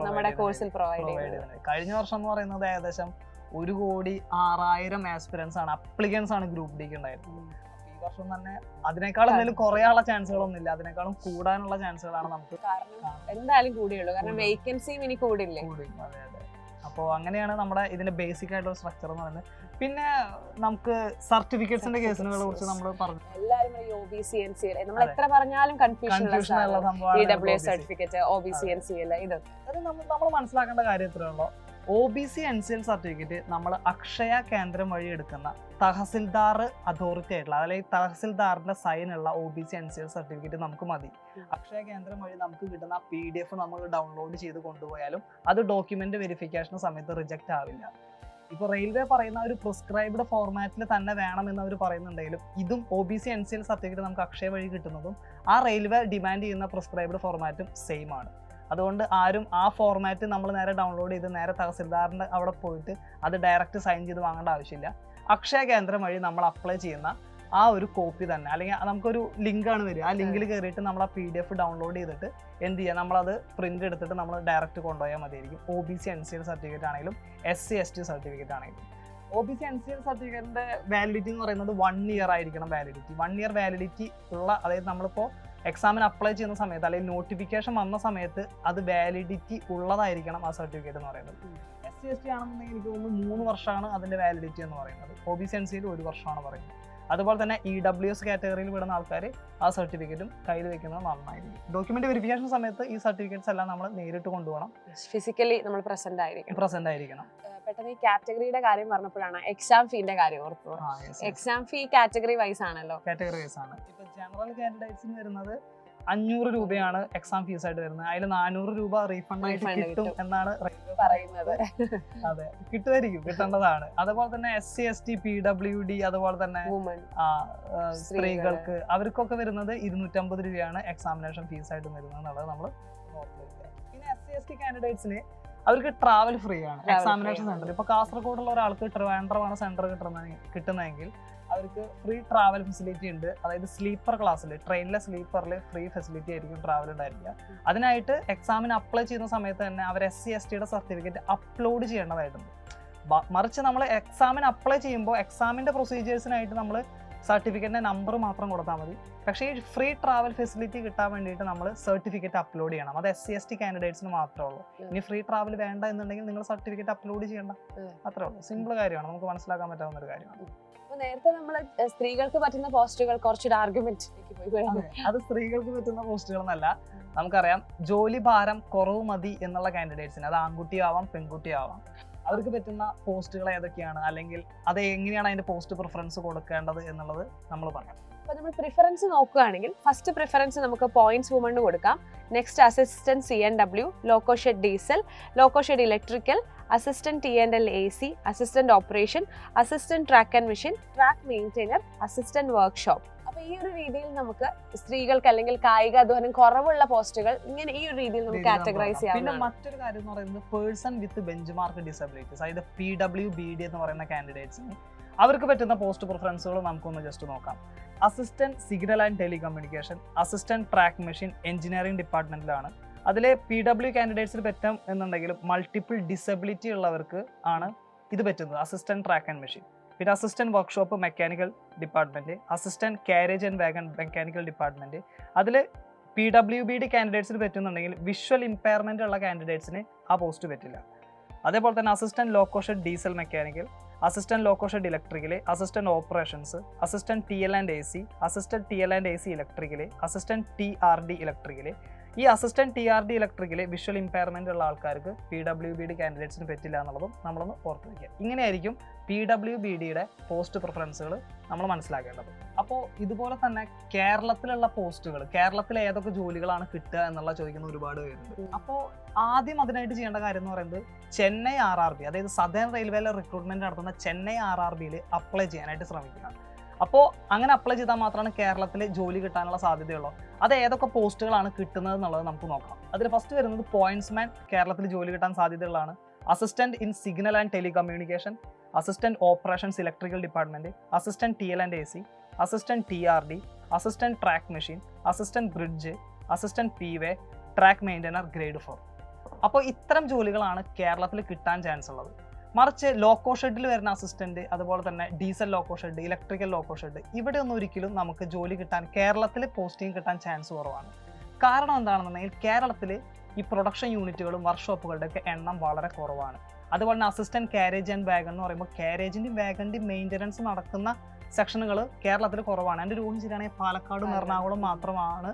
Speaker 2: നമ്മുടെ കോഴ്സിൽ പ്രൊവൈഡ് ചെയ്യുന്നത്.
Speaker 1: കഴിഞ്ഞ വർഷം എന്ന് പറയുന്നത് ഏകദേശം 1,06,000 ആസ്പിറൻസ് ആണ്, അപ്ലിക്കൻസ് ആണ് ഗ്രൂപ്പ് ഡിക്ക് ഉണ്ടായിരുന്നത്. ഈ വർഷം തന്നെ അതിനേക്കാളും എന്തായാലും കുറയാനുള്ള ചാൻസുകളൊന്നും ഇല്ല, അതിനേക്കാളും കൂടാനുള്ള ചാൻസുകളാണ് നമുക്ക്.
Speaker 2: കാരണം എന്തായാലും കൂടിയുള്ളൂ, കാരണം വേക്കൻസിയും ഇനി കൂടില്ലേ.
Speaker 1: അതെ അതെ. അപ്പോൾ അങ്ങനെയാണ് നമ്മുടെ ഇതിന്റെ ബേസിക് ആയിട്ടുള്ള സ്ട്രക്ചർ എന്ന് പറയുന്നത്. പിന്നെ നമുക്ക് സർട്ടിഫിക്കറ്റ്സിന്റെ കേസിനെ കുറിച്ച് നമ്മൾ പറഞ്ഞു.
Speaker 2: എല്ലാവരും OBC NCL നമ്മൾ എത്ര പറഞ്ഞാലും confusion EWS certificate, OBC NCL
Speaker 1: ഇത് നമ്മൾ മനസ്സിലാക്കേണ്ട കാര്യം എത്രയേ ഉള്ളൂ. OBC NCL സർട്ടിഫിക്കറ്റ് നമ്മൾ അക്ഷയ കേന്ദ്രം വഴി എടുക്കുന്ന തഹസിൽദാർ അതോറിറ്റി ആയിട്ടുള്ള, അല്ലെങ്കിൽ തഹസിൽദാറിന്റെ സൈനുള്ള OBC NCL സർട്ടിഫിക്കറ്റ് നമുക്ക് മതി. അക്ഷയ കേന്ദ്രം വഴി നമുക്ക് കിട്ടുന്ന PDF നമ്മൾ ഡൗൺലോഡ് ചെയ്ത് കൊണ്ടുപോയാലും അത് ഡോക്യുമെന്റ് വെരിഫിക്കേഷൻ സമയത്ത് റിജക്റ്റ് ആവില്ല. ഇപ്പോൾ റെയിൽവേ പറയുന്ന ഒരു പ്രിസ്ക്രൈബ്ഡ് ഫോർമാറ്റിൽ തന്നെ വേണമെന്ന് അവർ പറയുന്നുണ്ടെങ്കിലും ഇതും OBC NCL സർട്ടിഫിക്കറ്റ് നമുക്ക് അക്ഷയ വഴി കിട്ടുന്നതും ആ റെയിൽവേ ഡിമാൻഡ് ചെയ്യുന്ന പ്രിസ്ക്രൈബ്ഡ് ഫോർമാറ്റും സെയിം ആണ്. അതുകൊണ്ട് ആരും ആ ഫോർമാറ്റ് നമ്മൾ നേരെ ഡൗൺലോഡ് ചെയ്ത് നേരെ തഹസിൽദാറിൻ്റെ അവിടെ പോയിട്ട് അത് ഡയറക്റ്റ് സൈൻ ചെയ്ത് വാങ്ങേണ്ട ആവശ്യമില്ല. അക്ഷയ കേന്ദ്രം വഴി നമ്മൾ അപ്ലൈ ചെയ്യുന്ന ആ ഒരു കോപ്പി തന്നെ, അല്ലെങ്കിൽ നമുക്കൊരു ലിങ്കാണ് വരിക, ആ ലിങ്കിൽ കയറിയിട്ട് നമ്മൾ ആ PDF ഡൗൺലോഡ് ചെയ്തിട്ട് എന്ത് ചെയ്യുക, നമ്മളത് പ്രിന്റ് എടുത്തിട്ട് നമ്മൾ ഡയറക്റ്റ് കൊണ്ടുപോയാൽ മതിയായിരിക്കും. OBC NCL സർട്ടിഫിക്കറ്റ് ആണെങ്കിലും SC ST സർട്ടിഫിക്കറ്റ് ആണെങ്കിലും. OBC NCL സർട്ടിഫിക്കറ്റിന്റെ വാലിഡിറ്റി എന്ന് പറയുന്നത് 1 ഇയർ ആയിരിക്കണം വാലിഡിറ്റി. 1 ഇയർ വാലിഡിറ്റി ഉള്ള, അതായത് നമ്മളിപ്പോൾ എക്സാമിന് അപ്ലൈ ചെയ്യുന്ന സമയത്ത് അല്ലെങ്കിൽ നോട്ടിഫിക്കേഷൻ വന്ന സമയത്ത് അത് വാലിഡിറ്റി ഉള്ളതായിരിക്കണം ആ സർട്ടിഫിക്കറ്റ് എന്ന് പറയുന്നത്. SC ST ആണെന്നുണ്ടെങ്കിൽ എനിക്ക് തോന്നുന്നു 3 വർഷമാണ് അതിന്റെ വാലിഡിറ്റി എന്ന് പറയുന്നത്. OBC NCL 1 വർഷമാണ് പറയുന്നത്. അതുപോലെ തന്നെ EWS കാറ്റഗറിയിൽ വിടുന്ന ആൾക്കാർ ആ സർട്ടിഫിക്കറ്റും കയ്യിൽ വെക്കുന്നത് നന്നായിരിക്കും. ഡോക്യുമെന്റ് വെരിഫിക്കേഷൻ സമയത്ത് ഈ സർട്ടിഫിക്കറ്റ്സ് എല്ലാം നമ്മൾ നേരിട്ട് കൊണ്ടുപോകണം,
Speaker 2: ഫിസിക്കലി നമ്മൾ പ്രസന്റ് ആയിരിക്കണം. പെട്ടെന്ന് ഈ കാറ്റഗറിയുടെ കാര്യം പറഞ്ഞപ്പോഴാണ് എക്സാം ഫീന്റെ കാര്യം ഓർത്തത്. എക്സാം ഫീ കാറ്റഗറി വൈസ് ആണല്ലോ.
Speaker 1: കാറ്റഗറി വൈസ് ആണ്. ഇപ്പൊ ജനറൽ കാൻഡിഡേറ്റ്സിന് വരുന്നത് 500 രൂപയാണ് എക്സാം ഫീസ് ആയിട്ട് വരുന്നത്. അതിൽ 400 രൂപ റീഫണ്ട് ആയിട്ട് കിട്ടും എന്നാണ്
Speaker 2: പറയുന്നത്.
Speaker 1: അതെ, കിട്ടേണ്ടതാണ്. അതുപോലെ തന്നെ SC ST PWD അതുപോലെ തന്നെ സ്ത്രീകൾക്ക് അവർക്കൊക്കെ വരുന്നത് 250 രൂപയാണ് എക്സാമിനേഷൻ ഫീസ് ആയിട്ട് വരുന്നത് എന്നുള്ളത് നമ്മൾ നോക്കുക. പിന്നെ SC ST കാൻഡിഡേറ്റ്സിന് അവർക്ക് ട്രാവൽ ഫ്രീ ആണ് എക്സാമിനേഷൻ സെന്റർ. ഇപ്പൊ കാസർഗോഡുള്ള ഒരാൾക്ക് ട്രിവാൻഡ്രമാണ് സെന്റർ കിട്ടുന്നതെങ്കിൽ അവർക്ക് ഫ്രീ ട്രാവൽ ഫെസിലിറ്റി ഉണ്ട്. അതായത് സ്ലീപ്പർ ക്ലാസ്സിൽ, ട്രെയിനിലെ സ്ലീപ്പറിൽ ഫ്രീ ഫെസിലിറ്റി ആയിരിക്കും ട്രാവൽ ഉണ്ടായിരിക്കുക. അതിനായിട്ട് എക്സാമിന് അപ്ലൈ ചെയ്യുന്ന സമയത്ത് തന്നെ അവർ SC STയുടെ സർട്ടിഫിക്കറ്റ് അപ്ലോഡ് ചെയ്യേണ്ടതായിട്ടുണ്ട്. മറിച്ച് നമ്മൾ എക്സാമിന് അപ്ലൈ ചെയ്യുമ്പോൾ എക്സാമിന്റെ പ്രൊസീജിയേഴ്സിനായിട്ട് നമ്മൾ സർട്ടിഫിക്കറ്റിന്റെ നമ്പർ മാത്രം കൊടുത്താൽ മതി. പക്ഷേ ഈ ഫ്രീ ട്രാവൽ ഫെസിലിറ്റി കിട്ടാൻ വേണ്ടിയിട്ട് നമ്മൾ സർട്ടിഫിക്കറ്റ് അപ്ലോഡ് ചെയ്യണം. അത് SC ST കാൻഡിഡേറ്റ്സിന് മാത്രമേ ഉള്ളൂ. ഇനി ഫ്രീ ട്രാവൽ വേണ്ട എന്നുണ്ടെങ്കിൽ നിങ്ങൾ സർട്ടിഫിക്കറ്റ് അപ്ലോഡ് ചെയ്യേണ്ട, അത്രേ ഉള്ളൂ. സിമ്പിൾ കാര്യമാണ്, നമുക്ക് മനസ്സിലാക്കാൻ പറ്റാവുന്ന ഒരു കാര്യമാണ്.
Speaker 2: നേരത്തെ നമ്മൾ സ്ത്രീകൾക്ക് പറ്റുന്ന പോസ്റ്റുകൾ കുറച്ചൊരു ആർഗ്യുമെന്റ്,
Speaker 1: അത് സ്ത്രീകൾക്ക് പറ്റുന്ന പോസ്റ്റുകൾ എന്നല്ല, നമുക്കറിയാം ജോലി ഭാരം കുറവ് മതി എന്നുള്ള കാൻഡിഡേറ്റ്സിന്, അത് ആൺകുട്ടിയാവാം പെൺകുട്ടിയാവാം, അവർക്ക് പറ്റുന്ന പോസ്റ്റുകൾ ഏതൊക്കെയാണ്, അല്ലെങ്കിൽ അത് എങ്ങനെയാണ് അതിന്റെ പോസ്റ്റ് പ്രിഫറൻസ് കൊടുക്കേണ്ടത് എന്നുള്ളത് നമ്മൾ പറയാം.
Speaker 2: അപ്പൊ നമ്മൾ പ്രിഫറൻസ് നോക്കുകയാണെങ്കിൽ ഫസ്റ്റ് പ്രിഫറൻസ് നമുക്ക് പോയിന്റ്സ് വുമണിന് കൊടുക്കാം. Next assistant CNW, loco shed diesel, loco shed electrical, assistant T&L AC, assistant operation, assistant track and machine, track maintainer, assistant workshop. അപ്പൊ ഈ ഒരു രീതിയിൽ നമുക്ക് സ്ത്രീകൾക്ക് അല്ലെങ്കിൽ കായിക അധ്വാനം കുറവുള്ള പോസ്റ്റുകൾ ഇങ്ങനെ ഈ ഒരു രീതിയിൽ നമുക്ക് കാറ്റഗറൈസ് ചെയ്യാം.
Speaker 1: പിന്നെ മറ്റൊരു കാര്യം എന്ന് പറയുന്നത് person with bench mark disabilities, അതായത് PWBD എന്ന് പറയുന്ന കാൻഡിഡേറ്റ്സിന് അവർക്ക് പറ്റുന്ന പോസ്റ്റ് പ്രിഫറൻസുകൾ നമുക്കൊന്ന് ജസ്റ്റ് നോക്കാം. Assistant signal and telecommunication, assistant track machine engineering ഡിപ്പാർട്ട്മെന്റിലാണ്. അതിലെ PW കാൻഡിഡേറ്റ്സിന് പറ്റും എന്നുണ്ടെങ്കിലും മൾട്ടിപ്പിൾ ഡിസബിലിറ്റി ഉള്ളവർക്ക് ആണ് ഇത് പറ്റുന്നത്, അസിസ്റ്റന്റ് ട്രാക്ക് ആൻഡ് മെഷീൻ. പിന്നെ assistant workshop mechanical department, assistant carriage and wagon mechanical department. അതിൽ PWBD കാൻഡിഡേറ്റ്സിന് പറ്റുന്നുണ്ടെങ്കിൽ വിഷ്വൽ ഇമ്പയർമെന്റ് ഉള്ള കാൻഡിഡേറ്റ്സിന് ആ പോസ്റ്റ് പറ്റില്ല. അതേപോലെ തന്നെ assistant loco shed diesel mechanical, assistant loco shed electrical, assistant operations, assistant TL&AC, assistant TL&AC electrical, assistant TRD electrical. ഈ assistant TRD electrical visual impairment ഉള്ള ആൾക്കാർക്ക് PWBD കാൻഡിഡേറ്റ്സിന് പറ്റില്ല എന്നുള്ളതും നമ്മളൊന്ന് ഓർത്ത് വയ്ക്കുക. ഇങ്ങനെയായിരിക്കും PWBDയുടെ പോസ്റ്റ് പ്രിഫറൻസുകൾ നമ്മൾ മനസ്സിലാക്കേണ്ടത്. അപ്പോൾ ഇതുപോലെ തന്നെ കേരളത്തിലുള്ള പോസ്റ്റുകൾ, കേരളത്തിൽ ഏതൊക്കെ ജോലികളാണ് കിട്ടുക എന്നുള്ള ചോദിക്കുന്ന ഒരുപാട് പേരുണ്ട്. അപ്പോൾ ആദ്യം അതിനായിട്ട് ചെയ്യേണ്ട കാര്യം എന്ന് പറയുന്നത് ചെന്നൈ RRB, അതായത് സദേൺ റെയിൽവേയിലെ റിക്രൂട്ട്മെന്റ് നടത്തുന്ന ചെന്നൈ RRBയിൽ അപ്ലൈ ചെയ്യാനായിട്ട് ശ്രമിക്കുക. അപ്പോൾ അങ്ങനെ അപ്ലൈ ചെയ്താൽ മാത്രമാണ് കേരളത്തിൽ ജോലി കിട്ടാനുള്ള സാധ്യതയുള്ളൂ. അത് ഏതൊക്കെ പോസ്റ്റുകളാണ് കിട്ടുന്നത് എന്നുള്ളത് നമുക്ക് നോക്കാം. അതിൽ ഫസ്റ്റ് വരുന്നത് പോയിന്റ്സ്മാൻ, കേരളത്തിൽ ജോലി കിട്ടാൻ സാധ്യതയുള്ളതാണ്. Assistant in signal and telecommunication, assistant operations electrical department, assistant TL&AC, assistant TRD, assistant track machine, assistant bridge, assistant PWay, track maintainer grade 4. അപ്പോൾ ഇത്തരം ജോലികളാണ് കേരളത്തിൽ കിട്ടാൻ ചാൻസ് ഉള്ളത്. മറിച്ച് ലോക്കോ ഷെഡിൽ വരുന്ന അസിസ്റ്റന്റ്, അതുപോലെ തന്നെ diesel loco shed, electrical loco shed, ഇവിടെ ഒന്നും ഒരിക്കലും നമുക്ക് ജോലി കിട്ടാൻ, കേരളത്തിൽ പോസ്റ്റിംഗ് കിട്ടാൻ ചാൻസ് കുറവാണ്. കാരണം എന്താണെന്നുണ്ടെങ്കിൽ കേരളത്തിൽ ഈ പ്രൊഡക്ഷൻ യൂണിറ്റുകളും വർക്ക്ഷോപ്പുകളുടെ ഒക്കെ എണ്ണം വളരെ കുറവാണ്. അതുപോലെ തന്നെ അസിസ്റ്റന്റ് കാരേജ് ആൻഡ് വാഗൺ എന്ന് പറയുമ്പോൾ കാരേജിൻ്റെയും വാഗണിൻ്റെയും മെയിൻ്റനൻസ് നടക്കുന്ന സെക്ഷനുകൾ കേരളത്തിൽ കുറവാണ്. എൻ്റെ ഒരു ഊഹം ശരിയാണെങ്കിൽ പാലക്കാടും എറണാകുളം മാത്രമാണ്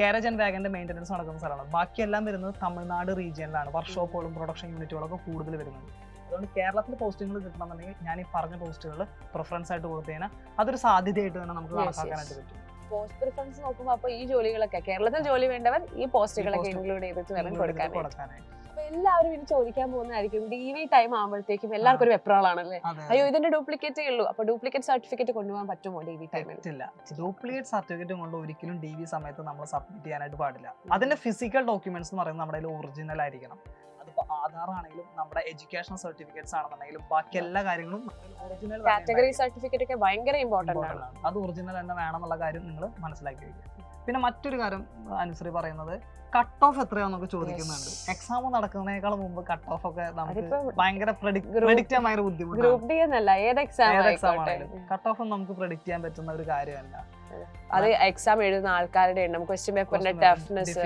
Speaker 1: കാരേജ് ആൻഡ് വാഗണിൻ്റെ മെയിൻ്റനൻസ് നടക്കുന്ന സ്ഥലമാണ്. ബാക്കിയെല്ലാം വരുന്നത് തമിഴ്നാട് റീജിയനിലാണ് വർക്ക്ഷോപ്പുകളും പ്രൊഡക്ഷൻ യൂണിറ്റുകളൊക്കെ കൂടുതൽ വരുന്നത്. അതുകൊണ്ട് കേരളത്തിൽ പോസ്റ്റുകൾ കിട്ടണമെന്നുണ്ടെങ്കിൽ ഞാൻ ഈ പറഞ്ഞ പോസ്റ്റുകൾ പ്രിഫറൻസ് ആയിട്ട് കൊടുത്തു കഴിഞ്ഞാൽ അതൊരു സാധ്യതയായിട്ട് തന്നെ നമുക്ക് കണക്കാക്കാനായിട്ട് പറ്റും.
Speaker 2: പോസ്റ്റ് പ്രിഫറൻസ് നോക്കുമ്പോൾ അപ്പോൾ ഈ ജോലികളൊക്കെ കേരളത്തിൽ ജോലി വേണ്ടവർ ഈ പോസ്റ്റുകളൊക്കെ ഇൻക്ലൂഡ് ചെയ്തിട്ട് വേണം കൊടുക്കാനായിട്ട്. അപ്പൊ എല്ലാവരും ഇനി ചോദിക്കാൻ പോകുന്നതായിരിക്കും, DV ടൈം ആകുമ്പോഴത്തേക്കും എല്ലാവർക്കും ഒരു വെപ്രാളാണല്ലേ, അയ്യോ ഇതിന്റെ ഡ്യൂപ്ലിക്കേറ്റേ ഉള്ളൂ, അപ്പൊ ഡ്യൂപ്ലിക്കേറ്റ് സർട്ടിഫിക്കറ്റ് കൊണ്ടുപോകാൻ പറ്റുമോ DV ടൈമിൽ?
Speaker 1: പറ്റില്ല. ഡ്യൂപ്ലിക്കേറ്റ് സർട്ടിഫിക്കറ്റ് കൊണ്ട് ഒരിക്കലും DV സമയത്ത് നമ്മൾ സബ്മിറ്റ് ചെയ്യാനായിട്ട് പാടില്ല. അതിന്റെ ഫിസിക്കൽ ഡോക്യുമെന്റ്സ് എന്ന് പറയുന്നത് നമ്മുടെ ഒറിജിനൽ ആയിരിക്കണം. അത് ഇപ്പൊ ആധാർ ആണെങ്കിലും നമ്മുടെ എഡ്യൂക്കേഷൻ സർട്ടിഫിക്കറ്റ്സ് ആണെന്നുണ്ടെങ്കിലും ബാക്കി എല്ലാ കാര്യങ്ങളും ഒറിജിനൽ
Speaker 2: കാറ്റഗറി സർട്ടിഫിക്കറ്റ് ഒക്കെ ഭയങ്കര ഇമ്പോർട്ടന്റ് ആണ്.
Speaker 1: അത് ഒറിജിനൽ തന്നെ വേണമെന്നുള്ള കാര്യം നിങ്ങൾ മനസ്സിലാക്കി വെക്കുക. പിന്നെ മറ്റൊരു കാര്യം അനുശ്രീ പറയുന്നത് കട്ട് ഓഫ് എത്രയാന്നൊക്കെ ചോദിക്കുന്നുണ്ട്. എക്സാം നടക്കുന്നതിനേക്കാൾ മുമ്പ് കട്ട് ഓഫ് ഒക്കെ നമുക്ക് ഭയങ്കര പ്രെഡിക്റ്റ് ചെയ്യാൻ ഭയങ്കര ബുദ്ധിമുട്ടാണ്.
Speaker 2: ഗ്രൂപ്പ് ഡി എന്നല്ല, ഏത് എക്സാം
Speaker 1: ആണെങ്കിലും കട്ട് ഓഫ് നമുക്ക് പ്രെഡിക്റ്റ് ചെയ്യാൻ പറ്റുന്ന ഒരു കാര്യമല്ല.
Speaker 2: അത് എക്സാം എഴുതുന്ന ആൾക്കാരുടെ എണ്ണം, ക്വസ്റ്റ്യൻ പേപ്പറിന്റെ ടഫ്നെസ്,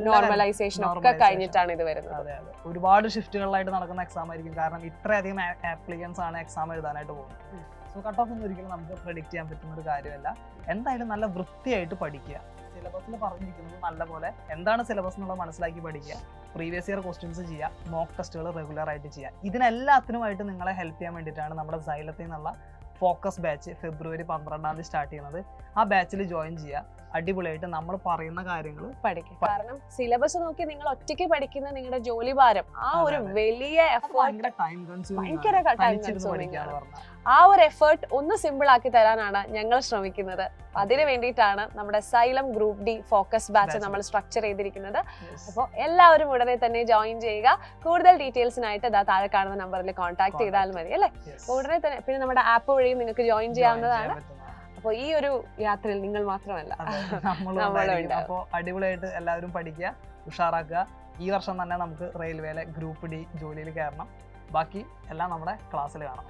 Speaker 2: നോർമലൈസേഷൻ ഒക്കെ കഴിഞ്ഞിട്ടാണ് ഇത് വരുന്നത്.
Speaker 1: ഒരുപാട് ഷിഫ്റ്റുകളിലായിട്ട് നടക്കുന്ന എക്സാം ആയിരിക്കും. കാരണം ഇത്രയധികം ആപ്ലിക്കൻസ് ആണ് എക്സാം എഴുതാനായിട്ട് പോകുന്നത്. സോ കട്ട് ഓഫ് ഒന്നും ഒരിക്കലും നമുക്ക് പ്രെഡിക്റ്റ് ചെയ്യാൻ പറ്റുന്ന ഒരു കാര്യമല്ല. എന്തായാലും നല്ല വൃത്തിയായിട്ട് പഠിക്കുക. സിലബസിൽ പറഞ്ഞിരിക്കുന്നത് നല്ലപോലെ എന്താണ് സിലബസ് എന്നുള്ളത് മനസ്സിലാക്കി പഠിക്കുക. പ്രീവിയസ് ഇയർ ക്വസ്റ്റ്യൻസ് ചെയ്യുക, മോക്ക് ടെസ്റ്റുകൾ റെഗുലർ ആയിട്ട് ചെയ്യുക. ഇതിനെല്ലാത്തിനുമായിട്ട് നിങ്ങളെ ഹെൽപ്പ് ചെയ്യാൻ വേണ്ടിയിട്ടാണ് നമ്മുടെ സൈലത്തിൽ നിന്നുള്ള ഫോക്കസ് ബാച്ച് ഫെബ്രുവരി 12 സ്റ്റാർട്ട് ചെയ്യുന്നത്. ആ ബാച്ചിൽ ജോയിൻ ചെയ്യുക. അടിപൊളിയായിട്ട് നമ്മൾ പറയുന്ന കാര്യങ്ങൾ
Speaker 2: പഠിക്കും. കാരണം സിലബസ് നോക്കി നിങ്ങൾ ഒറ്റയ്ക്ക് പഠിക്കുന്ന നിങ്ങളുടെ ജോലി ഭാരം, ആ ഒരു വലിയ എഫേർട്ട്, ഭയങ്കര ടൈം കൺസ്യൂമിംഗ് ആണ്. ആ ഒരു എഫേർട്ട് ഒന്ന് സിമ്പിൾ ആക്കി തരാനാണ് ഞങ്ങൾ ശ്രമിക്കുന്നത്. അതിന് വേണ്ടിയിട്ടാണ് നമ്മുടെ xylem group D focus batch നമ്മൾ സ്ട്രക്ചർ ചെയ്തിരിക്കുന്നത്. അപ്പോൾ എല്ലാവരും ഉടനെ തന്നെ ജോയിൻ ചെയ്യുക. കൂടുതൽ ഡീറ്റെയിൽസിനായിട്ട് താഴെ കാണുന്ന നമ്പറിൽ കോൺടാക്ട് ചെയ്താൽ മതി അല്ലേ. ഉടനെ തന്നെ പിന്നെ നമ്മുടെ ആപ്പ് വഴിയും നിങ്ങൾക്ക് ജോയിൻ ചെയ്യാവുന്നതാണ്. അപ്പോൾ ഈ ഒരു യാത്രയിൽ നിങ്ങൾ മാത്രമല്ല, നമ്മളുണ്ട്.
Speaker 1: അപ്പോൾ അടിപൊളിയായിട്ട് എല്ലാവരും പഠിക്കുക, ഉഷാറാക്കുക. ഈ വർഷം തന്നെ നമുക്ക് റെയിൽവേയിലെ ഗ്രൂപ്പ് ഡി ജോലിയിൽ കയറണം. ബാക്കി എല്ലാം നമ്മുടെ ക്ലാസ്സിൽ കാണാം.